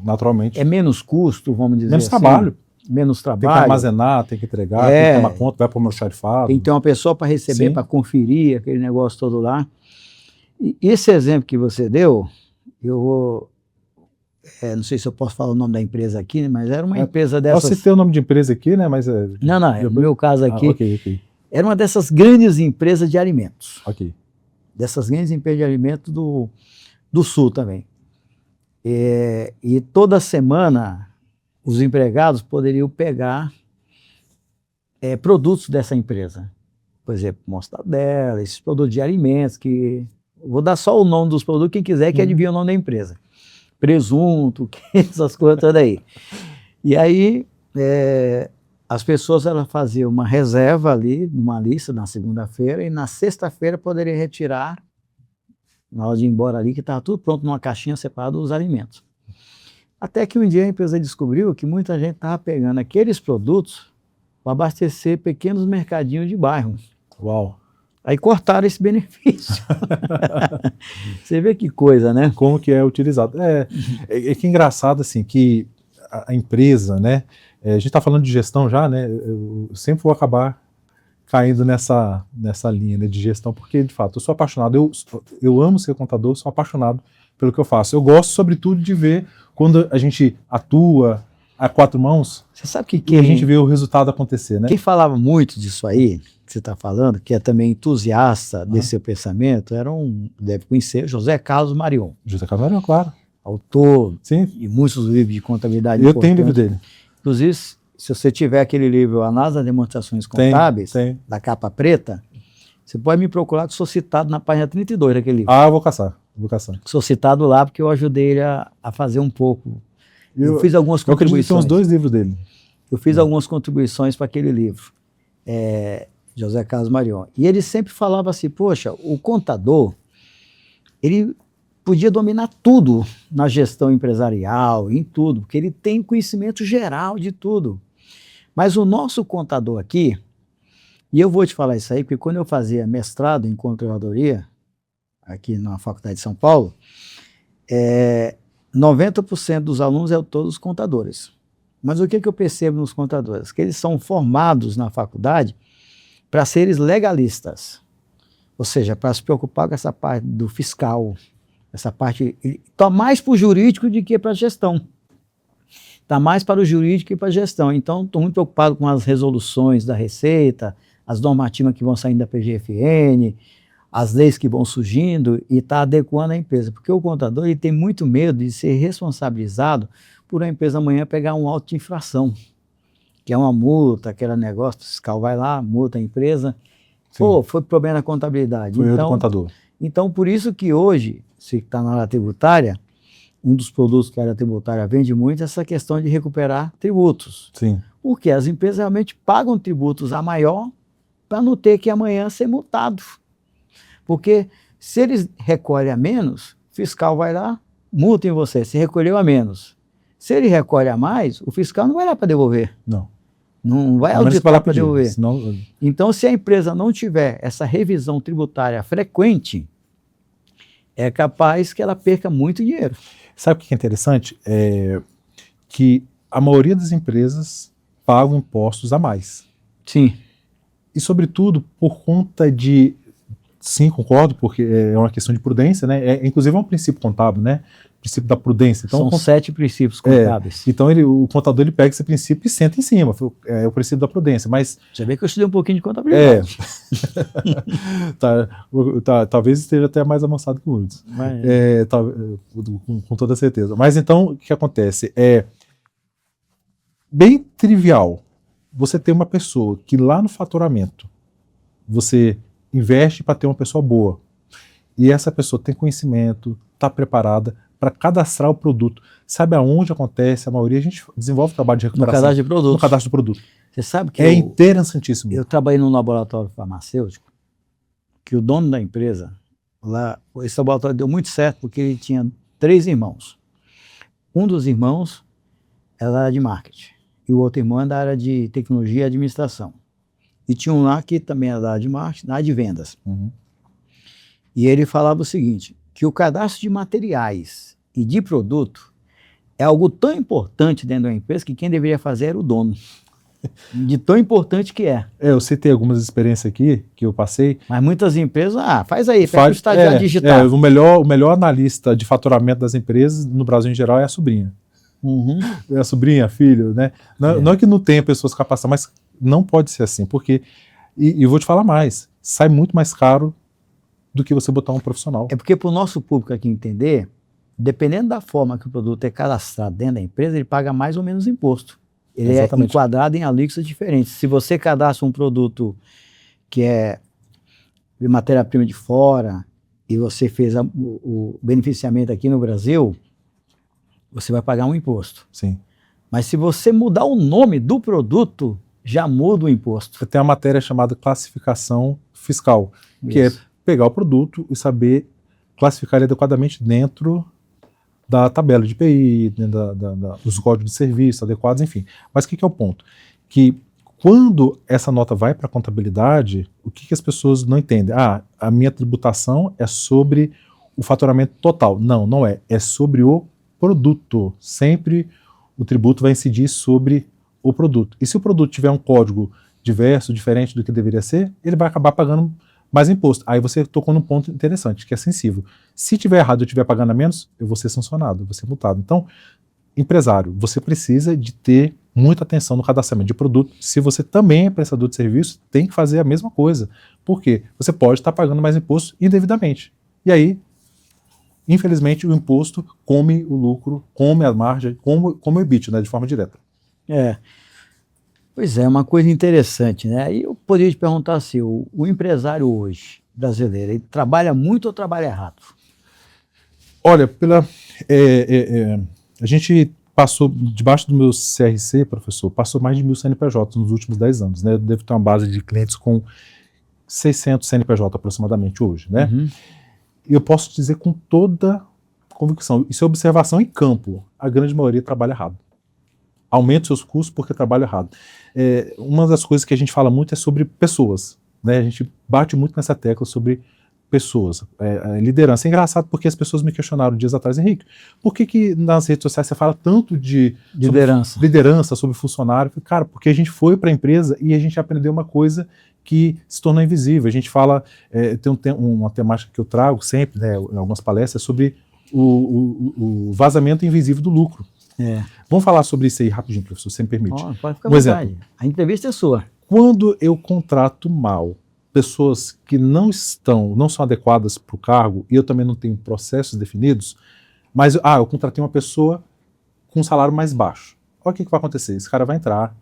Naturalmente. É menos custo, vamos dizer menos assim. Trabalho. Menos trabalho. Tem que armazenar, tem que entregar, tem que tomar conta, vai para o meu xarifado. Tem que ter uma pessoa para receber, para conferir aquele negócio todo lá. E esse exemplo que você deu, eu vou... não sei se eu posso falar o nome da empresa aqui, mas era uma empresa dessas... Eu citei o nome de empresa aqui, né? Mas Não, no meu caso aqui, okay. Era uma dessas grandes empresas de alimentos. Ok. Dessas grandes empresas de alimentos do Sul também. E toda semana os empregados poderiam pegar produtos dessa empresa. Por exemplo, mortadela, esses produtos de alimentos, que... Vou dar só o nome dos produtos, quem quiser que adivinhe o nome da empresa. Presunto, essas coisas todas aí. E aí, as pessoas faziam uma reserva ali, numa lista, na segunda-feira, e na sexta-feira poderia retirar, na hora de ir embora ali, que estava tudo pronto numa caixinha separada dos alimentos. Até que um dia a empresa descobriu que muita gente estava pegando aqueles produtos para abastecer pequenos mercadinhos de bairro. Uau! Aí cortaram esse benefício. Você vê que coisa, né? Como que é utilizado. Que engraçado, assim, que a empresa, né? A gente está falando de gestão já, né? Eu sempre vou acabar caindo nessa linha, né, de gestão, porque, de fato, eu sou apaixonado. Eu amo ser contador, sou apaixonado pelo que eu faço. Eu gosto, sobretudo, de ver quando a gente atua a quatro mãos. Você sabe que a gente vê o resultado acontecer, né? Quem falava muito disso aí, que você está falando, que é também entusiasta desse seu pensamento, deve conhecer, José Carlos Marion. José Carlos Marion, claro. Autor Sim. de muitos livros de contabilidade. Eu tenho livro dele. Inclusive, se você tiver aquele livro, Análise das Demonstrações Contábeis, da capa preta, você pode me procurar, que eu sou citado na página 32 daquele livro. Eu vou caçar. Sou citado lá porque eu ajudei ele a fazer um pouco. Eu fiz algumas contribuições. Eu acredito que tem uns 2 livros dele. Eu fiz algumas contribuições para aquele livro, José Carlos Marion. E ele sempre falava assim, poxa, o contador, ele podia dominar tudo na gestão empresarial, em tudo, porque ele tem conhecimento geral de tudo. Mas o nosso contador aqui, e eu vou te falar isso aí, porque quando eu fazia mestrado em controladoria, aqui na Faculdade de São Paulo, 90% dos alunos são todos contadores. Mas o que eu percebo nos contadores? Que eles são formados na faculdade para serem legalistas. Ou seja, para se preocupar com essa parte do fiscal, essa parte... Está mais para o jurídico do que para a gestão. Está mais para o jurídico que para a gestão. Então, estou muito preocupado com as resoluções da Receita, as normativas que vão saindo da PGFN, as leis que vão surgindo e está adequando a empresa. Porque o contador ele tem muito medo de ser responsabilizado por a empresa amanhã pegar um auto de infração, que é uma multa, aquele negócio, o fiscal vai lá, multa a empresa. Pô, foi problema na contabilidade. Foi do contador. Então, por isso que hoje, se está na área tributária, um dos produtos que a área tributária vende muito é essa questão de recuperar tributos. Sim. Porque as empresas realmente pagam tributos a maior para não ter que amanhã ser multado. Porque se eles recolhem a menos, o fiscal vai lá, multa em você, se recolheu a menos. Se ele recolhe a mais, o fiscal não vai lá para devolver. Não. Não vai A menos que vá lá auditar para pedir, devolver. senão... Então, se a empresa não tiver essa revisão tributária frequente, é capaz que ela perca muito dinheiro. Sabe o que é interessante? Que a maioria das empresas pagam impostos a mais. Sim. E, sobretudo, por conta de... Sim, concordo, porque é uma questão de prudência, né? Inclusive é um princípio contábil, né? O princípio da prudência. Então, São 7 princípios contábeis. Então o contador ele pega esse princípio e senta em cima. É o princípio da prudência. Mas Você vê que eu estudei um pouquinho de contabilidade. Talvez esteja até mais avançado que muitos. Com toda certeza. Mas então, o que acontece? É bem trivial você ter uma pessoa que lá no faturamento você investe para ter uma pessoa boa. E essa pessoa tem conhecimento, está preparada para cadastrar o produto. Sabe aonde acontece? A maioria a gente desenvolve trabalho de recuperação. No cadastro de produtos. No cadastro do produto. Você sabe que interessantíssimo. Eu trabalhei num laboratório farmacêutico que o dono da empresa, lá, esse laboratório deu muito certo porque ele tinha 3 irmãos. Um dos irmãos era da área de marketing e o outro irmão era da área de tecnologia e administração. E tinha um lá que também era da área de marketing, da área de vendas. Uhum. E ele falava o seguinte, que o cadastro de materiais e de produto é algo tão importante dentro da empresa que quem deveria fazer era o dono. De tão importante que é. Eu citei algumas experiências aqui que eu passei. Mas muitas empresas, faz aí, pega o estagiário digital. O melhor analista de faturamento das empresas, no Brasil em geral, é a sobrinha. Uhum. É a sobrinha, filho, né? Não é que não tenha pessoas capacitadas, mas não pode ser assim, porque, e eu vou te falar mais, sai muito mais caro do que você botar um profissional. É porque para o nosso público aqui entender, dependendo da forma que o produto é cadastrado dentro da empresa, ele paga mais ou menos imposto. Ele Exatamente. É enquadrado em alíquotas diferentes. Se você cadastra um produto que é de matéria-prima de fora e você fez o beneficiamento aqui no Brasil, você vai pagar um imposto. Sim. Mas se você mudar o nome do produto, já muda o imposto. Tem uma matéria chamada classificação fiscal, que é pegar o produto e saber classificar ele adequadamente dentro da tabela de IPI, dos códigos de serviço adequados, enfim. Mas o que é o ponto? Que quando essa nota vai para a contabilidade, o que as pessoas não entendem? A minha tributação é sobre o faturamento total. Não, não é. É sobre o produto. Sempre o tributo vai incidir sobre o produto. E se o produto tiver um código diverso, diferente do que deveria ser, ele vai acabar pagando mais imposto. Aí você tocou num ponto interessante, que é sensível. Se tiver errado e eu estiver pagando a menos, eu vou ser sancionado, eu vou ser multado. Então, empresário, você precisa de ter muita atenção no cadastramento de produto. Se você também é prestador de serviço, tem que fazer a mesma coisa. Por quê? Você pode estar pagando mais imposto indevidamente. E aí, infelizmente, o imposto come o lucro, come a margem, come o EBIT, né, de forma direta. Pois é, uma coisa interessante, né? Aí eu poderia te perguntar assim, o empresário hoje, brasileiro, ele trabalha muito ou trabalha errado? Olha, a gente passou, debaixo do meu CRC, professor, passou mais de 1.000 CNPJ nos últimos 10 anos, né? Eu devo ter uma base de clientes com 600 CNPJ aproximadamente hoje, né? Uhum. E eu posso dizer com toda convicção, isso é observação em campo, a grande maioria trabalha errado. Aumenta seus custos porque trabalha errado. Uma das coisas que a gente fala muito é sobre pessoas, né? A gente bate muito nessa tecla sobre pessoas, liderança. É engraçado porque as pessoas me questionaram dias atrás, Henrique, por que nas redes sociais você fala tanto de liderança, sobre funcionário? Cara, porque a gente foi para a empresa e a gente aprendeu uma coisa que se tornou invisível. A gente fala, tem uma temática que eu trago sempre, né, em algumas palestras, sobre o vazamento invisível do lucro. Vamos falar sobre isso aí rapidinho, professor, se me permite. Pode ficar à vontade. A entrevista é sua. Quando eu contrato mal pessoas que não são adequadas para o cargo, e eu também não tenho processos definidos, mas eu contratei uma pessoa com um salário mais baixo. Olha o que vai acontecer. Esse cara vai entrar,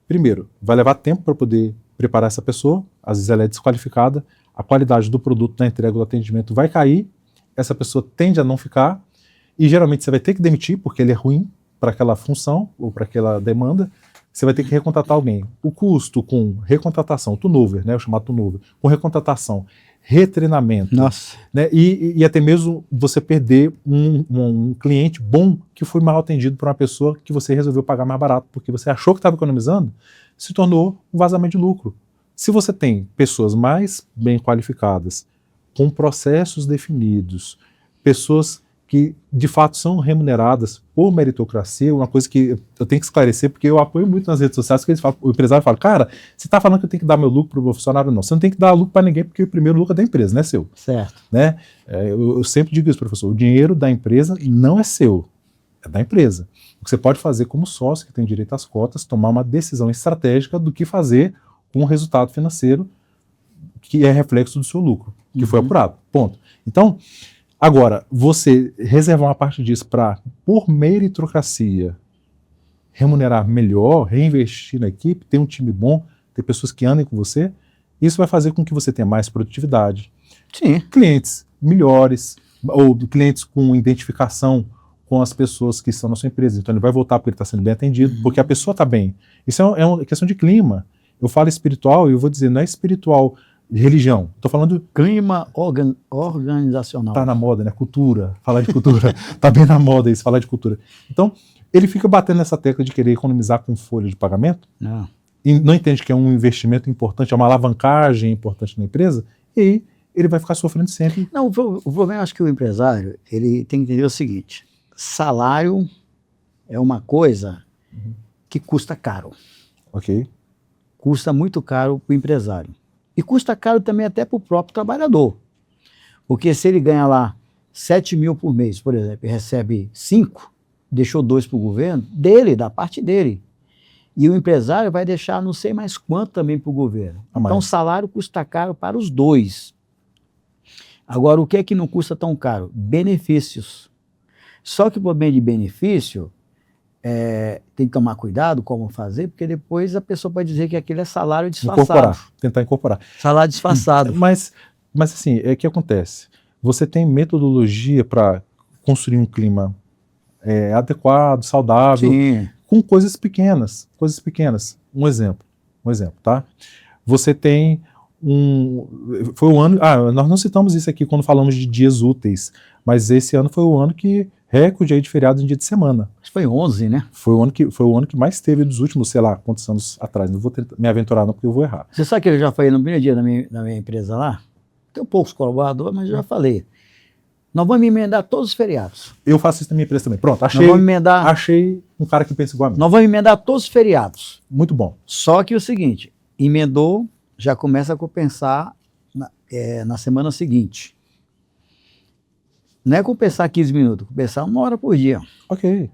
primeiro, vai levar tempo para poder preparar essa pessoa, às vezes ela é desqualificada, a qualidade do produto, da entrega, do atendimento vai cair, essa pessoa tende a não ficar, e geralmente você vai ter que demitir, porque ele é ruim para aquela função ou para aquela demanda. você vai ter que recontratar alguém. O custo com recontratação, turnover, né, o chamado turnover, com recontratação, retreinamento, né, e até mesmo você perder um cliente bom que foi mal atendido por uma pessoa que você resolveu pagar mais barato, porque você achou que estava economizando, se tornou um vazamento de lucro. Se você tem pessoas mais bem qualificadas, com processos definidos, pessoas que de fato são remuneradas por meritocracia, uma coisa que eu tenho que esclarecer, porque eu apoio muito nas redes sociais, que eles falam, o empresário fala, cara, você está falando que eu tenho que dar meu lucro para o funcionário? Não, você não tem que dar lucro para ninguém, porque o primeiro lucro é da empresa, não é seu. Certo. Né? Eu sempre digo isso, professor, o dinheiro da empresa não é seu, é da empresa. O que você pode fazer como sócio, que tem direito às cotas, tomar uma decisão estratégica do que fazer com o resultado financeiro que é reflexo do seu lucro, que foi apurado, ponto. Então, agora, você reservar uma parte disso para, por meritocracia, remunerar melhor, reinvestir na equipe, ter um time bom, ter pessoas que andem com você, isso vai fazer com que você tenha mais produtividade. Sim. Clientes melhores, ou clientes com identificação com as pessoas que estão na sua empresa. Então ele vai voltar porque ele está sendo bem atendido, porque a pessoa está bem. Isso é uma questão de clima. Eu falo espiritual e eu vou dizer, não é espiritual de religião. Estou falando clima organizacional. Está na moda, né? Cultura, falar de cultura. Está bem na moda isso, falar de cultura. Então, ele fica batendo nessa tecla de querer economizar com folha de pagamento, e não entende que é um investimento importante, é uma alavancagem importante na empresa, e aí ele vai ficar sofrendo sempre. Não, o problema, acho que o empresário, ele tem que entender o seguinte, salário é uma coisa que custa caro. Ok. Custa muito caro para o empresário. E custa caro também até para o próprio trabalhador. Porque se ele ganha lá 7 mil por mês, por exemplo, e recebe 5, deixou 2 para o governo, da parte dele. E o empresário vai deixar não sei mais quanto também para o governo. Então o salário custa caro para os dois. Agora, o que é que não custa tão caro? Benefícios. Só que o problema de benefício, tem que tomar cuidado como fazer, porque depois a pessoa pode dizer que aquele é salário disfarçado. Tentar incorporar. Salário disfarçado. Mas assim, o que acontece? Você tem metodologia para construir um clima adequado, saudável, Sim, com coisas pequenas. Um exemplo, tá? Você tem foi o ano, nós não citamos isso aqui quando falamos de dias úteis, mas esse ano foi o ano que recorde aí de feriado em dia de semana. Acho que foi 11, né? Foi o ano que mais teve dos últimos, sei lá, quantos anos atrás. Não vou me aventurar não, porque eu vou errar. Você sabe que eu já falei no primeiro dia da minha empresa lá? Tem poucos colaboradores, mas eu já falei. Nós vamos emendar todos os feriados. Eu faço isso na minha empresa também. Pronto, achei um cara que pensa igual a mim. Nós vamos emendar todos os feriados. Muito bom. Só que o seguinte, emendou, já começa a compensar na semana seguinte. Não é compensar 15 minutos, compensar 1 hora por dia. Ok.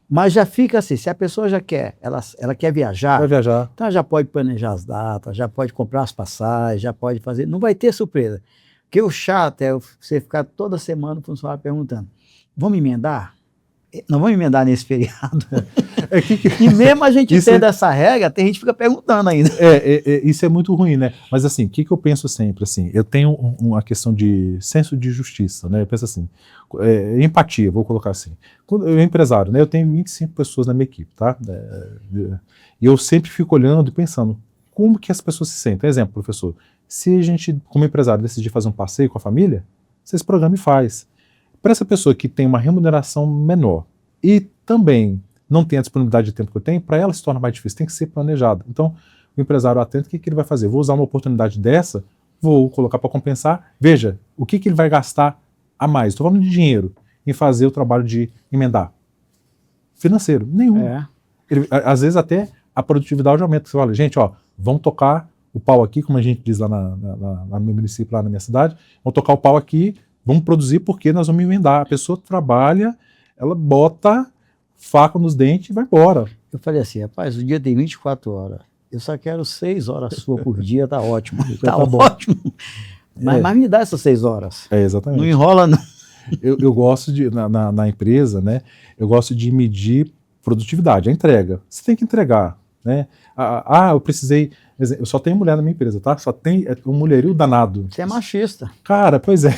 Mas já fica assim, se a pessoa já quer, ela quer viajar, vai viajar, então já pode planejar as datas, já pode comprar as passagens, já pode fazer, não vai ter surpresa. Porque o chato é você ficar toda semana o funcionário perguntando, vamos emendar? Não vamos emendar nesse feriado. E mesmo a gente tendo essa regra, tem gente que fica perguntando ainda. Isso é muito ruim, né? Mas assim, o que eu penso sempre? Assim, eu tenho uma questão de senso de justiça, né? Eu penso assim, empatia, vou colocar assim. Quando eu empresário, né? Eu tenho 25 pessoas na minha equipe, tá? E eu sempre fico olhando e pensando, como que as pessoas se sentem? Exemplo, professor, se a gente, como empresário, decidir fazer um passeio com a família, você se programa e faz. Para essa pessoa que tem uma remuneração menor e também não tem a disponibilidade de tempo que eu tenho, para ela se torna mais difícil, tem que ser planejado. Então, o empresário atento, o que ele vai fazer? Vou usar uma oportunidade dessa, vou colocar para compensar. Veja, o que ele vai gastar a mais? Estou falando de dinheiro, em fazer o trabalho de emendar. Financeiro, nenhum. Às vezes até a produtividade aumenta. Você fala, gente, vamos tocar o pau aqui, como a gente diz lá no meu município, lá na minha cidade, vamos tocar o pau aqui, vamos produzir porque nós vamos emendar. A pessoa trabalha, ela bota faca nos dentes e vai embora. Eu falei assim, rapaz, o dia tem 24 horas. Eu só quero 6 horas sua por dia, tá ótimo. Tá ótimo. Mas me dá essas 6 horas. Exatamente. Não enrola, não. Eu gosto de, na empresa, né? Eu gosto de medir produtividade, a entrega. Você tem que entregar, né? Eu precisei Eu só tenho mulher na minha empresa, tá? Só tem um mulherio danado. Você é machista. Cara, pois é.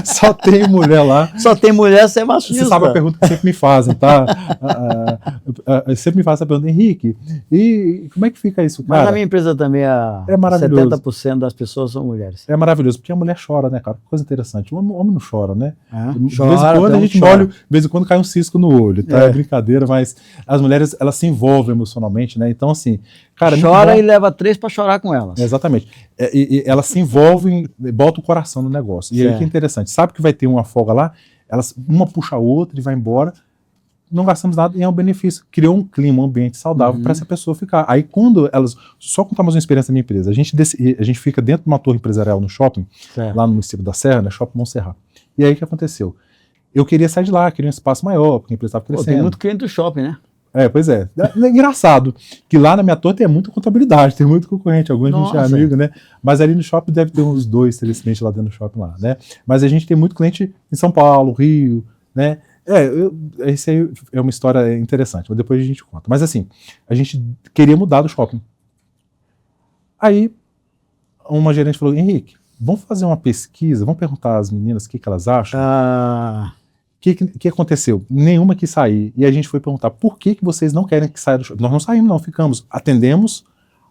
Só tem mulher lá. Só tem mulher, você é machista. Você sabe a pergunta que sempre me fazem, tá? Sempre me fazem essa pergunta, Henrique, e como é que fica isso, cara? Mas na minha empresa também, é maravilhoso. 70% das pessoas são mulheres. É maravilhoso, porque a mulher chora, né, cara? Coisa interessante. O homem não chora, né? De Chora, vez em quando a gente chora. molha, de vez em quando cai um cisco no olho, tá? É brincadeira, mas as mulheres, elas se envolvem emocionalmente, né? Então, assim, cara... Chora e leva 3 para chorar com elas. Exatamente. E elas se envolvem, botam o coração no negócio. E aí que é interessante. Sabe que vai ter uma folga lá, uma puxa a outra e vai embora, não gastamos nada e é um benefício. Criou um clima, um ambiente saudável para essa pessoa ficar. Aí quando elas... Só contar mais uma experiência da minha empresa. A gente fica dentro de uma torre empresarial no shopping, lá no município da Serra, né, Shopping Montserrat. E aí o que aconteceu? Eu queria sair de lá, queria um espaço maior, porque a empresa estava crescendo. Tem muito cliente do shopping, né? Pois é. É engraçado que lá na minha torre tem muita contabilidade, tem muito concorrente, alguns a gente é amigo, né? Mas ali no shopping deve ter uns 2, 3 clientes lá dentro do shopping lá, né? Mas a gente tem muito cliente em São Paulo, Rio, né? Esse aí é uma história interessante, mas depois a gente conta. Mas assim, a gente queria mudar do shopping. Aí, uma gerente falou, Henrique, vamos fazer uma pesquisa, vamos perguntar às meninas o que elas acham. O que aconteceu? Nenhuma quis sair. E a gente foi perguntar, por que vocês não querem que saia do shopping? Nós não saímos, não, ficamos. Atendemos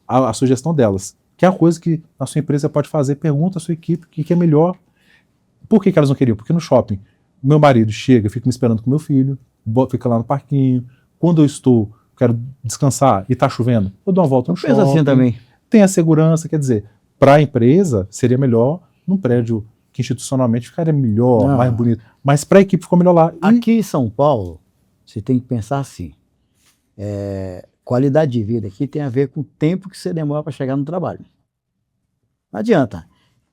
a sugestão delas. Que é a coisa que a sua empresa pode fazer, pergunta à sua equipe o que é melhor. Por que elas não queriam? Porque no shopping, meu marido chega, fica me esperando com meu filho, fica lá no parquinho. Quando eu quero descansar e tá chovendo, eu dou uma volta no shopping. Assim também. Tem a segurança, quer dizer, para a empresa seria melhor num prédio que institucionalmente ficaria melhor, mais bonito. Mas para a equipe ficou melhor lá. Aqui em São Paulo, você tem que pensar assim, qualidade de vida aqui tem a ver com o tempo que você demora para chegar no trabalho. Não adianta.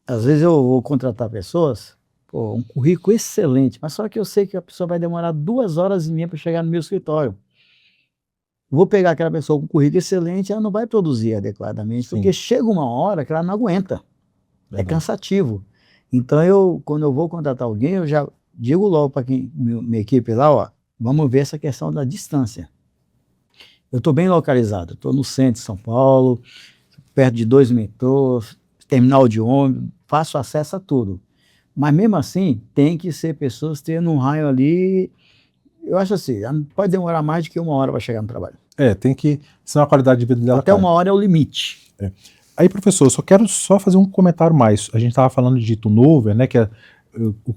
Às vezes eu vou contratar pessoas, um currículo excelente, mas só que eu sei que a pessoa vai demorar 2h30 para chegar no meu escritório. Vou pegar aquela pessoa com um currículo excelente, ela não vai produzir adequadamente, porque chega uma hora que ela não aguenta. É cansativo. Então, quando eu vou contratar alguém, eu já digo logo para minha equipe lá, vamos ver essa questão da distância. Eu estou bem localizado, estou no centro de São Paulo, perto de 2 metrôs, terminal de ônibus, faço acesso a tudo. Mas mesmo assim, tem que ser pessoas tendo um raio ali, eu acho assim, não pode demorar mais de que 1 hora para chegar no trabalho. Tem que, senão a qualidade de vida dela até 1 hora é o limite. Aí, professor, eu quero fazer um comentário mais. A gente estava falando de turnover, né? Que é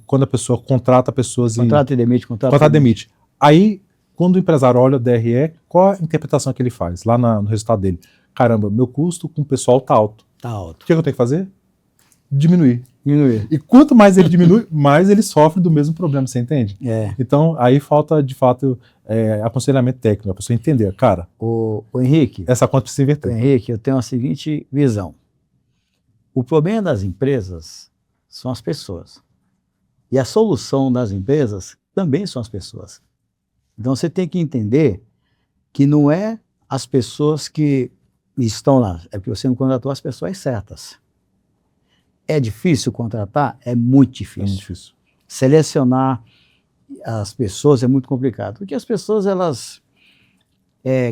quando a pessoa contrata pessoas Contrata e demite, contrata e demite. Aí, quando o empresário olha o DRE, qual a interpretação que ele faz lá no resultado dele? Caramba, meu custo com o pessoal está alto. Está alto. O que eu tenho que fazer? Diminuir. Diminuir. E quanto mais ele diminui, mais ele sofre do mesmo problema, você entende? Então, aí falta, de fato, aconselhamento técnico, a pessoa entender. Cara, o Henrique, essa conta precisa inverter. Henrique, eu tenho a seguinte visão. O problema das empresas são as pessoas. E a solução das empresas também são as pessoas. Então, você tem que entender que não é as pessoas que estão lá, é porque você não contratou as pessoas certas. É difícil contratar? É muito difícil. É muito difícil. Selecionar as pessoas é muito complicado, porque as pessoas, elas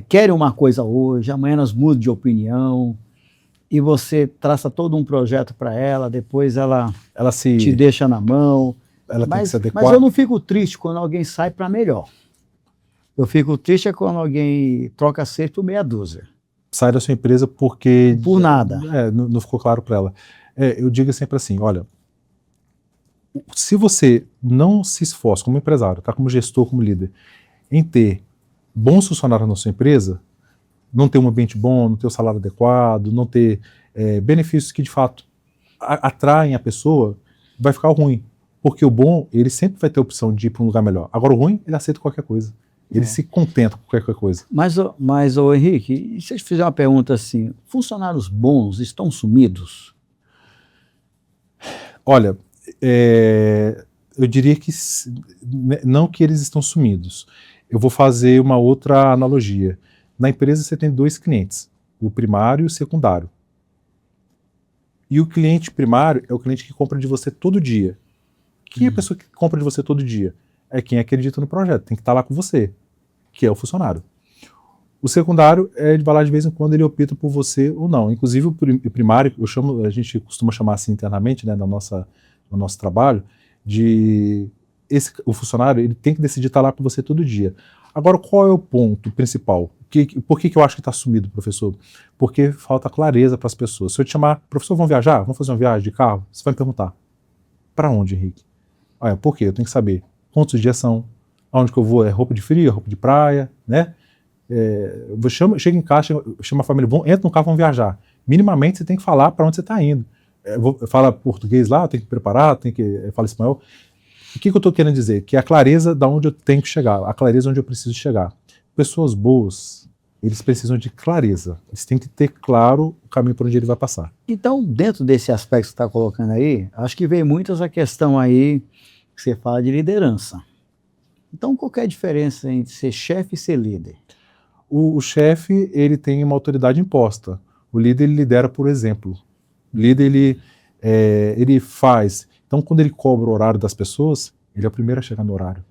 querem uma coisa hoje, amanhã elas mudam de opinião, e você traça todo um projeto para ela, depois ela te deixa na mão. Ela tem que se adequar. Mas eu não fico triste quando alguém sai para melhor. Eu fico triste quando alguém troca 6 por meia dúzia. Sai da sua empresa porque... Por nada. Não ficou claro para ela. Eu digo sempre assim, olha, se você não se esforça como empresário, tá, como gestor, como líder, em ter bons funcionários na sua empresa, não ter um ambiente bom, não ter o salário adequado, não ter benefícios que de fato atraem a pessoa, vai ficar ruim. Porque o bom, ele sempre vai ter a opção de ir para um lugar melhor. Agora o ruim, ele aceita qualquer coisa. Ele se contenta com qualquer coisa. Mas Henrique, se eu te fizer uma pergunta assim, funcionários bons estão sumidos? Olha, eu diria que não que eles estão sumidos. Eu vou fazer uma outra analogia. Na empresa você tem 2 clientes, o primário e o secundário. E o cliente primário é o cliente que compra de você todo dia. Quem é a pessoa que compra de você todo dia? É quem acredita no projeto, tem que estar lá com você, que é o funcionário. O secundário, ele vai lá de vez em quando, ele opta por você ou não. Inclusive o primário, a gente costuma chamar assim internamente, né, no nosso trabalho, o funcionário ele tem que decidir estar lá com você todo dia. Agora, qual é o ponto principal? Por que eu acho que está sumido, professor? Porque falta clareza para as pessoas. Se eu te chamar, professor, vamos viajar? Vamos fazer uma viagem de carro? Você vai me perguntar, para onde, Henrique? Por quê? Eu tenho que saber quantos dias são, aonde que eu vou, é roupa de frio, roupa de praia, né? Chega em casa, chama a família, entra no carro, vamos viajar. Minimamente você tem que falar para onde você está indo. Fala português lá, tem que preparar, fala espanhol. O que eu estou querendo dizer? Que a clareza de onde eu tenho que chegar, a clareza onde eu preciso chegar. Pessoas boas, eles precisam de clareza. Eles têm que ter claro o caminho por onde ele vai passar. Então, dentro desse aspecto que você está colocando aí, acho que vem muito essa questão aí que você fala de liderança. Então, qual que é a diferença entre ser chefe e ser líder? O chefe, ele tem uma autoridade imposta. O líder, ele lidera por exemplo. O líder, ele faz. Então, quando ele cobra o horário das pessoas, ele é o primeiro a chegar no horário.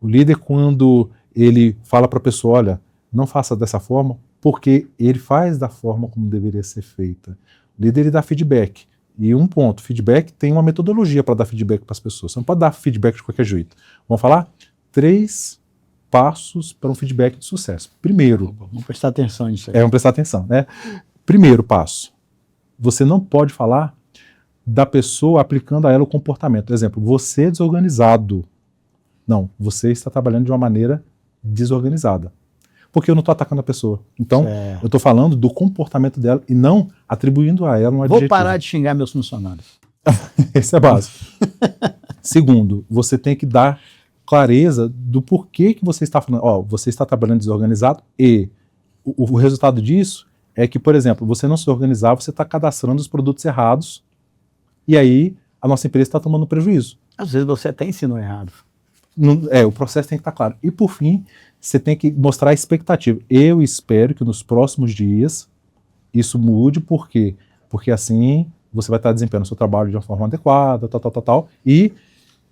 O líder, quando ele fala para a pessoa, olha, não faça dessa forma, porque ele faz da forma como deveria ser feita. O líder, ele dá feedback. E um ponto, feedback tem uma metodologia para dar feedback para as pessoas. Você não pode dar feedback de qualquer jeito. Vamos falar? 3 passos para um feedback de sucesso. Primeiro... Vamos prestar atenção nisso aí. Vamos prestar atenção, né? Primeiro passo, você não pode falar da pessoa aplicando a ela o comportamento. Por exemplo, você é desorganizado. Não, você está trabalhando de uma maneira desorganizada. Porque eu não estou atacando a pessoa. Então, eu estou falando do comportamento dela e não atribuindo a ela um adjetivo. Vou parar de xingar meus funcionários. Esse é básico. Segundo, você tem que dar clareza do porquê que você está falando. Você está trabalhando desorganizado e o resultado disso é que, por exemplo, você não se organizar, você está cadastrando os produtos errados e aí a nossa empresa está tomando prejuízo. Às vezes você até ensinou errado. O processo tem que estar claro. E por fim, você tem que mostrar a expectativa. Eu espero que nos próximos dias isso mude, por quê? Porque assim você vai estar desempenhando o seu trabalho de uma forma adequada, tal, e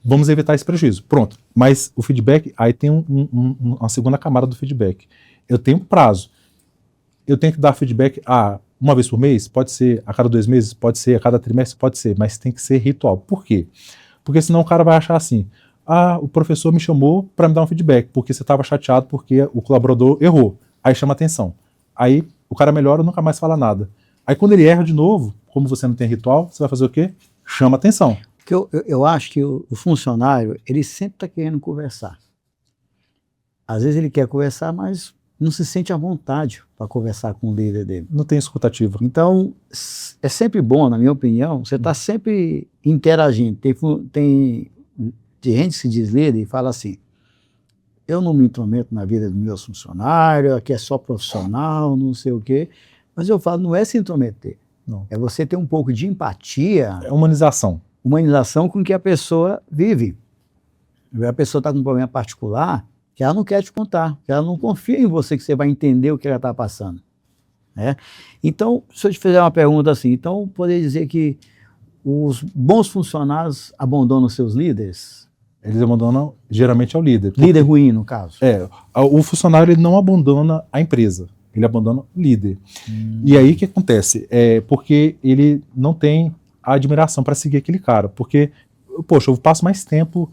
vamos evitar esse prejuízo. Pronto. Mas o feedback, aí tem uma segunda camada do feedback. Eu tenho um prazo. Eu tenho que dar feedback uma vez por mês? Pode ser. A cada 2 meses? Pode ser. A cada trimestre? Pode ser. Mas tem que ser ritual. Por quê? Porque senão o cara vai achar assim, o professor me chamou para me dar um feedback, porque você estava chateado porque o colaborador errou. Aí chama atenção. Aí o cara melhora e nunca mais fala nada. Aí quando ele erra de novo, como você não tem ritual, você vai fazer o quê? Chama atenção. Porque eu acho que o funcionário, ele sempre está querendo conversar. Às vezes ele quer conversar, mas não se sente à vontade para conversar com o líder dele. Não tem escutativa. Então, é sempre bom, na minha opinião, você está sempre interagindo. Tem gente que se diz líder e fala assim, eu não me intrometo na vida dos meus funcionários, aqui é só profissional, não sei o quê. Mas eu falo, não é se intrometer. Não. É você ter um pouco de empatia. É humanização. Humanização com que a pessoa vive. A pessoa está com um problema particular que ela não quer te contar, que ela não confia em você que você vai entender o que ela está passando. Né? Então, se eu te fizer uma pergunta assim, então poderia dizer que os bons funcionários abandonam seus líderes? Eles abandonam, geralmente é o líder. Líder ruim, no caso. O funcionário ele não abandona a empresa, ele abandona o líder. E aí o que acontece? Porque ele não tem a admiração para seguir aquele cara. Porque, poxa, eu passo mais tempo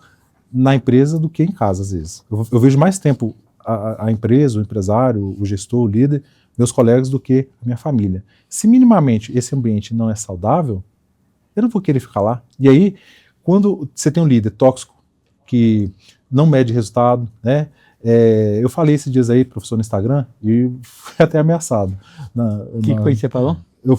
na empresa do que em casa, às vezes. Eu vejo mais tempo a empresa, o empresário, o gestor, o líder, meus colegas, do que a minha família. Se minimamente esse ambiente não é saudável, eu não vou querer ficar lá. E aí, quando você tem um líder tóxico, que não mede resultado, né? Eu falei esses dias aí, professor, no Instagram, e fui até ameaçado. O que foi que você falou? Eu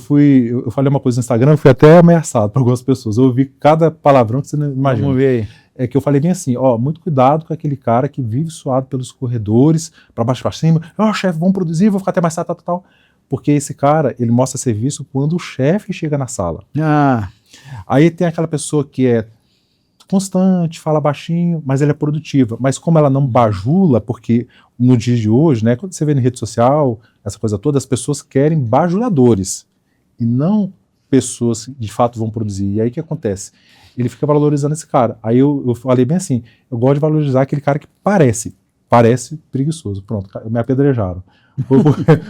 falei uma coisa no Instagram, eu fui até ameaçado por algumas pessoas. Eu ouvi cada palavrão que você não imagina. Vamos ver aí. É que eu falei bem assim, muito cuidado com aquele cara que vive suado pelos corredores, para baixo e para cima, chefe, vamos produzir, vou ficar até mais tarde, tal. Porque esse cara, ele mostra serviço quando o chefe chega na sala. Aí tem aquela pessoa que é constante, fala baixinho, mas ela é produtiva. Mas como ela não bajula, porque no dia de hoje, né, quando você vê na rede social, essa coisa toda, as pessoas querem bajuladores e não pessoas que de fato vão produzir. E aí o que acontece? Ele fica valorizando esse cara. Aí eu falei bem assim, eu gosto de valorizar aquele cara que parece. Parece preguiçoso. Pronto, me apedrejaram.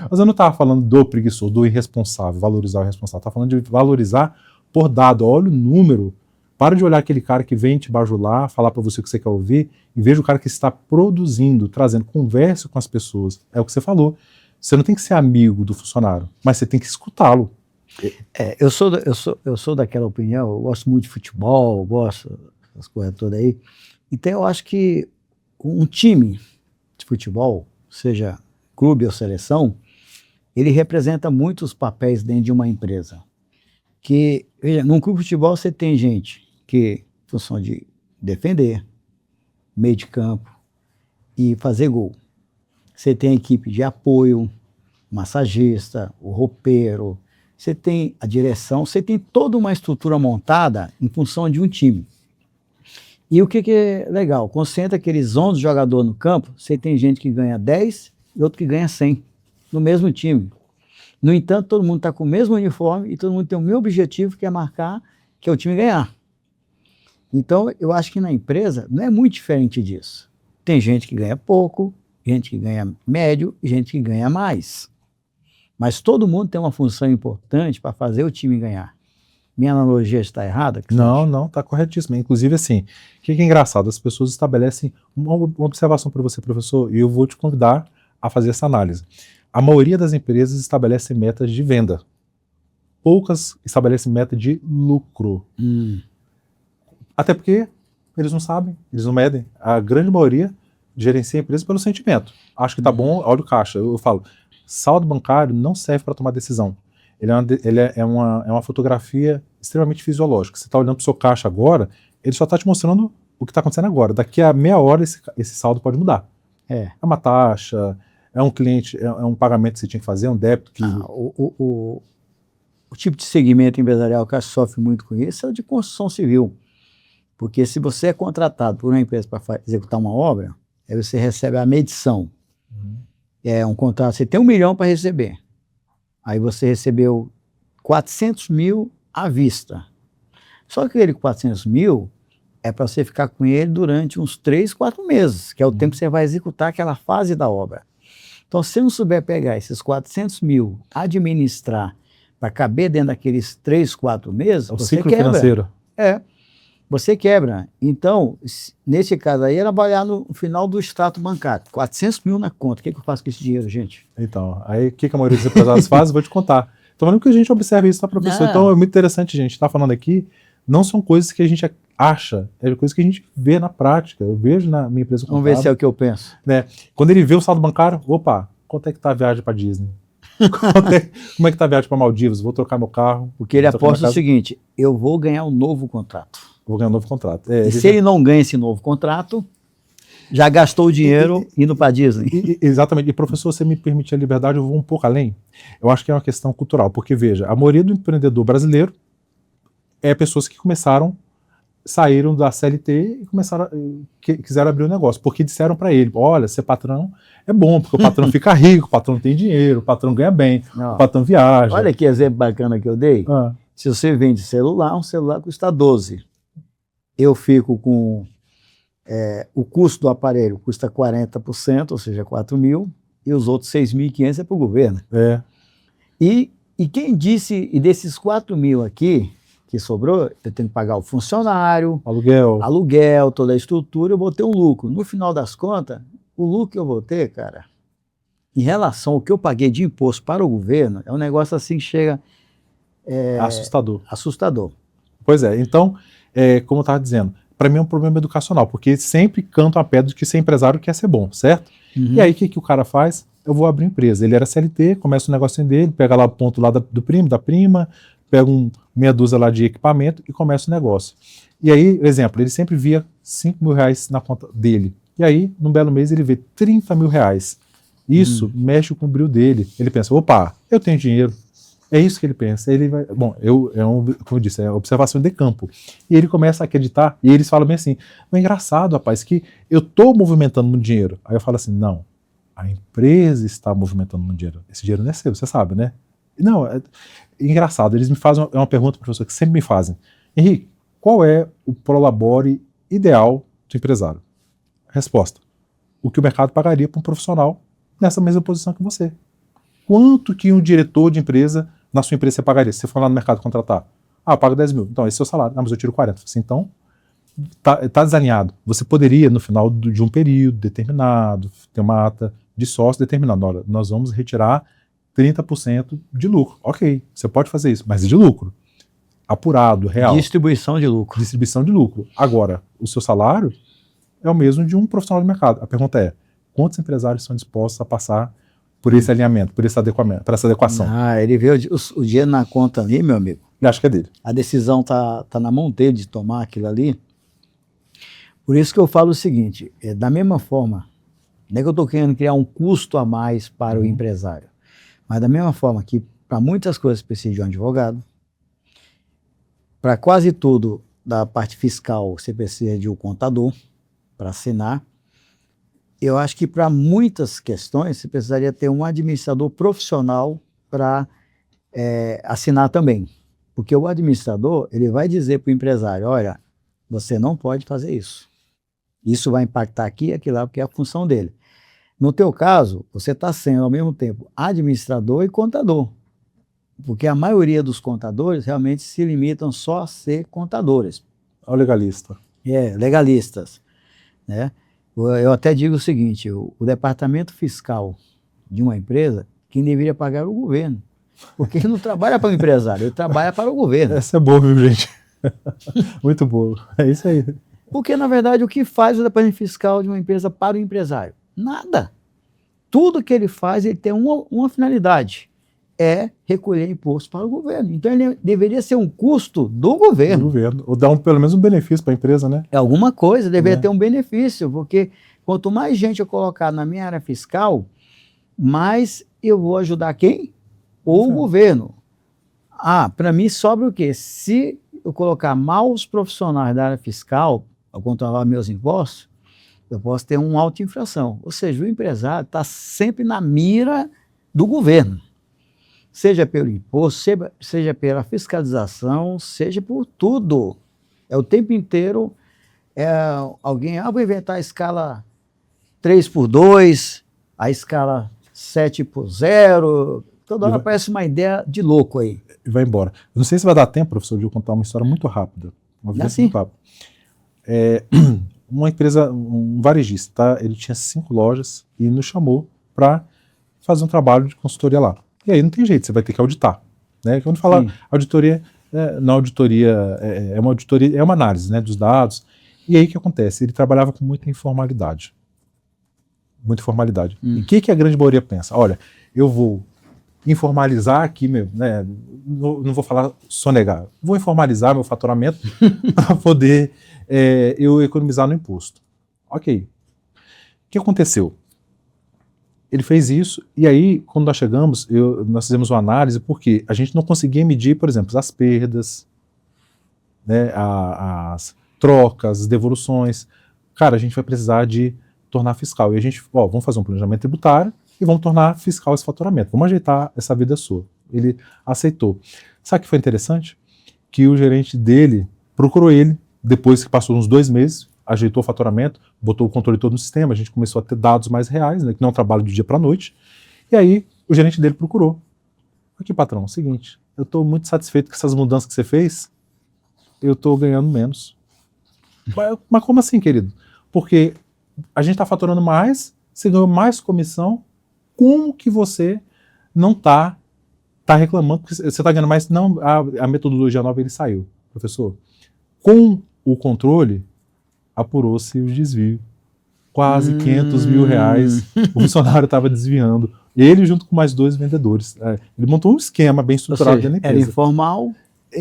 Mas eu não estava falando do preguiçoso, do irresponsável, valorizar o irresponsável. Estava falando de valorizar por dado. Olha o número. Para de olhar aquele cara que vem te bajular, falar para você o que você quer ouvir, e veja o cara que está produzindo, trazendo, converse com as pessoas. É o que você falou. Você não tem que ser amigo do funcionário, mas você tem que escutá-lo. Eu sou daquela opinião, eu gosto muito de futebol, eu gosto das coisas todas aí. Então eu acho que um time de futebol, seja clube ou seleção, ele representa muitos papéis dentro de uma empresa. Que, veja, num clube de futebol você tem gente que, em função de defender, meio de campo e fazer gol. Você tem a equipe de apoio, massagista, o roupeiro, você tem a direção, você tem toda uma estrutura montada em função de um time. E o que é legal? Quando você entra aqueles 11 jogadores no campo, você tem gente que ganha 10 e outro que ganha 100 no mesmo time. No entanto, todo mundo está com o mesmo uniforme e todo mundo tem o mesmo objetivo, que é marcar, que é o time ganhar. Então, eu acho que na empresa não é muito diferente disso. Tem gente que ganha pouco, gente que ganha médio e gente que ganha mais. Mas todo mundo tem uma função importante para fazer o time ganhar. Minha analogia está errada? Não, está corretíssimo. Inclusive, assim, o que é engraçado? As pessoas estabelecem uma observação para você, professor, e eu vou te convidar a fazer essa análise. A maioria das empresas estabelece metas de venda. Poucas estabelecem meta de lucro. Até porque eles não sabem, eles não medem. A grande maioria gerencia a empresa pelo sentimento. Acho que tá bom, olha o caixa. Eu falo, saldo bancário não serve para tomar decisão. Ele é uma fotografia extremamente fisiológica. Você está olhando para o seu caixa agora, ele só está te mostrando o que está acontecendo agora. Daqui a meia hora esse saldo pode mudar. É uma taxa, é um cliente, é um pagamento que você tinha que fazer, um débito que... O tipo de segmento empresarial que sofre muito com isso é o de construção civil. Porque se você é contratado por uma empresa para executar uma obra, aí você recebe a medição. É um contrato, você tem 1 milhão para receber. Aí você recebeu 400 mil à vista. Só que aquele 400 mil é para você ficar com ele durante uns 3, 4 meses, que é o tempo que você vai executar aquela fase da obra. Então, se você não souber pegar esses 400 mil, administrar, para caber dentro daqueles 3, 4 meses, o você ciclo quebra. Financeiro. Você quebra. Então, nesse caso aí, era trabalhar no final do extrato bancário. 400 mil na conta. O que eu faço com esse dinheiro, gente? Então, aí o que a maioria dos empresários faz? Vou te contar. Estou falando que a gente observa isso, tá, professor? Então, é muito interessante, gente. Está falando aqui, não são coisas que a gente acha, é coisas que a gente vê na prática. Eu vejo na minha empresa contábil. Vamos ver se é o que eu penso. Né? Quando ele vê o saldo bancário, opa, quanto é que está a viagem para Disney? Como é que está a viagem para Maldivas? Vou trocar meu carro. Porque ele aposta o seguinte, eu vou ganhar um novo contrato. Vou ganhar um novo contrato. E se ele não ganha esse novo contrato, já gastou o dinheiro indo para Disney. Exatamente. E, professor, você me permite a liberdade, eu vou um pouco além. Eu acho que é uma questão cultural, porque, veja, a maioria do empreendedor brasileiro é pessoas que saíram da CLT e quiseram abrir um negócio, porque disseram para ele, olha, ser patrão é bom, porque o patrão fica rico, o patrão tem dinheiro, o patrão ganha bem, o patrão viaja. Olha que exemplo bacana que eu dei. Se você vende celular, um celular custa 12. Eu fico com o custo do aparelho custa 40%, ou seja, 4 mil, e os outros 6.500 é para o governo. E quem disse, e desses 4 mil aqui, que sobrou, eu tenho que pagar o funcionário, aluguel, toda a estrutura, eu vou ter um lucro. No final das contas, o lucro que eu vou ter, cara, em relação ao que eu paguei de imposto para o governo, é um negócio assim que chega... assustador. Pois é, então... como eu estava dizendo, para mim é um problema educacional, porque sempre cantam a pedra de que ser empresário quer ser bom, certo? E aí o que o cara faz? Eu vou abrir empresa. Ele era CLT, começa o negocinho dele, pega lá o ponto lá do primo, da prima, pega meia dúzia lá de equipamento e começa o negócio. E aí, exemplo, ele sempre via 5 mil reais na conta dele. E aí, num belo mês, ele vê 30 mil reais. Isso mexe com o brilho dele. Ele pensa, opa, eu tenho dinheiro. É isso que ele pensa. Ele vai, como eu disse, é observação de campo. E ele começa a acreditar, e eles falam bem assim, é engraçado, rapaz, que eu estou movimentando muito dinheiro. Aí eu falo assim, não, a empresa está movimentando muito dinheiro. Esse dinheiro não é seu, você sabe, né? Não, é engraçado. Eles me fazem uma pergunta, professor, que sempre me fazem. Henrique, qual é o prolabore ideal do empresário? Resposta, o que o mercado pagaria para um profissional nessa mesma posição que você. Quanto que um diretor de empresa, na sua empresa, você pagaria? Se você for lá no mercado contratar, eu pago 10 mil, então esse é o seu salário. Mas eu tiro 40. Assim, então, tá desalinhado. Você poderia, no final de um período determinado, ter uma ata de sócio determinada. Olha, nós vamos retirar 30% de lucro. Ok, você pode fazer isso, mas de lucro. Apurado, real. Distribuição de lucro. Distribuição de lucro. Agora, o seu salário é o mesmo de um profissional de mercado. A pergunta é, quantos empresários estão dispostos a passar por esse alinhamento, por esse adequação? Ele vê o dinheiro na conta ali, meu amigo. Ele acha que é dele. A decisão tá na mão dele de tomar aquilo ali. Por isso que eu falo o seguinte, da mesma forma, não é que eu estou querendo criar um custo a mais para o empresário, mas da mesma forma que para muitas coisas precisa de um advogado, para quase tudo da parte fiscal você precisa de um contador para assinar. Eu acho que para muitas questões você precisaria ter um administrador profissional para assinar também. Porque o administrador, ele vai dizer para o empresário, olha, você não pode fazer isso. Isso vai impactar aqui e aqui lá, porque é a função dele. No teu caso, você está sendo ao mesmo tempo administrador e contador. Porque a maioria dos contadores realmente se limitam só a ser contadores. Olha o legalista. Legalistas, né? Eu até digo o seguinte, o departamento fiscal de uma empresa, quem deveria pagar é o governo. Porque ele não trabalha para o empresário, ele trabalha para o governo. Essa é boa, viu, gente? Muito boa. É isso aí. Porque, na verdade, o que faz o departamento fiscal de uma empresa para o empresário? Nada. Tudo que ele faz, ele tem uma finalidade, é recolher imposto para o governo. Então, ele deveria ser um custo do governo. Do governo. Ou dar pelo menos um benefício para a empresa, né? É alguma coisa, deveria ter um benefício, porque quanto mais gente eu colocar na minha área fiscal, mais eu vou ajudar quem? Ou o governo. Para mim sobra o quê? Se eu colocar maus profissionais da área fiscal para controlar meus impostos, eu posso ter uma alta inflação. Ou seja, o empresário está sempre na mira do governo. Seja pelo imposto, seja pela fiscalização, seja por tudo. É o tempo inteiro alguém, vou inventar a escala 3x2, a escala 7x0, toda hora parece uma ideia de louco aí. E vai embora. Eu não sei se vai dar tempo, professor, de eu contar uma história muito rápida. Uma vivência muito rápida. Uma empresa, um varejista, tá? Ele tinha 5 lojas e nos chamou para fazer um trabalho de consultoria lá. E aí não tem jeito, você vai ter que auditar, né? Quando fala auditoria, na auditoria, é uma auditoria, é uma análise, né, dos dados. E aí o que acontece? Ele trabalhava com muita informalidade. Muita informalidade. E o que a grande maioria pensa? Olha, eu vou informalizar aqui, né, não vou falar sonegar, vou informalizar meu faturamento para poder eu economizar no imposto. Ok. O que aconteceu? Ele fez isso, e aí, quando nós chegamos, nós fizemos uma análise, porque a gente não conseguia medir, por exemplo, as perdas, né, as trocas, as devoluções. Cara, a gente vai precisar de tornar fiscal. E a gente, vamos fazer um planejamento tributário e vamos tornar fiscal esse faturamento. Vamos ajeitar essa vida sua. Ele aceitou. Sabe o que foi interessante? Que o gerente dele procurou ele, depois que passou uns 2 meses, ajeitou o faturamento, botou o controle todo no sistema, a gente começou a ter dados mais reais, né, que não é um trabalho de dia para a noite, e aí o gerente dele procurou. Aqui, patrão, é o seguinte, eu estou muito satisfeito com essas mudanças que você fez, eu estou ganhando menos. Mas como assim, querido? Porque a gente está faturando mais, você ganhou mais comissão, como que você não está reclamando, porque você está ganhando mais? Não, a metodologia nova ele saiu, professor. Com o controle, apurou-se o desvio. Quase 500 mil reais o funcionário estava desviando. Ele junto com mais 2 vendedores. Ele montou um esquema bem estruturado dentro da empresa. Era informal,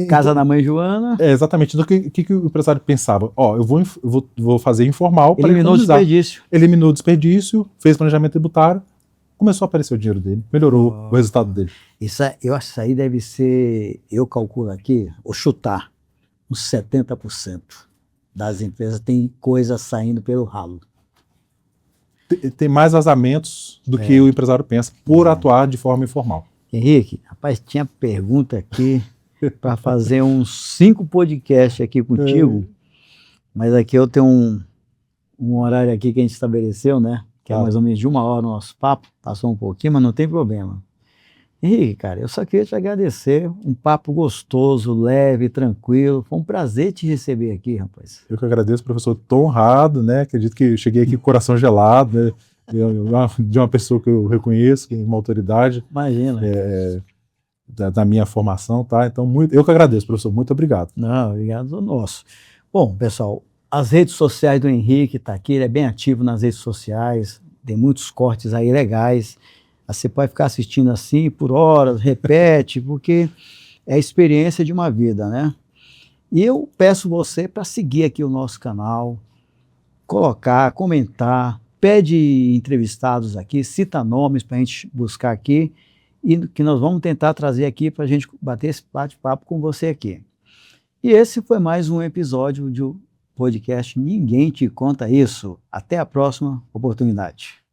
casa da mãe Joana. Exatamente. Então, o que o empresário pensava? Eu vou fazer informal para eliminou o desperdício. Eliminou o desperdício, fez planejamento tributário, começou a aparecer o dinheiro dele, melhorou o resultado dele. Eu acho que isso aí deve ser, eu calculo aqui, ou chutar, uns 70% das empresas tem coisa saindo pelo ralo. Tem mais vazamentos do que o empresário pensa, por atuar de forma informal. Henrique, rapaz, tinha pergunta aqui para fazer uns 5 podcasts aqui contigo, mas aqui eu tenho um horário aqui que a gente estabeleceu, né? que é mais ou menos de 1 hora o nosso papo, passou um pouquinho, mas não tem problema. Henrique, cara, eu só queria te agradecer, um papo gostoso, leve, tranquilo, foi um prazer te receber aqui, rapaz. Eu que agradeço, professor, estou honrado, né? Acredito que cheguei aqui com o coração gelado, né? De uma pessoa que eu reconheço, que é uma autoridade. Imagina. Da minha formação, tá? Então, eu que agradeço, professor, muito obrigado. Não, obrigado ao nosso. Bom, pessoal, as redes sociais do Henrique tá aqui, ele é bem ativo nas redes sociais, tem muitos cortes aí legais. Você pode ficar assistindo assim por horas, repete, porque é a experiência de uma vida, né? E eu peço você para seguir aqui o nosso canal, colocar, comentar, pede entrevistados aqui, cita nomes para a gente buscar aqui, e que nós vamos tentar trazer aqui para a gente bater esse bate-papo com você aqui. E esse foi mais um episódio do podcast Ninguém Te Conta Isso. Até a próxima oportunidade.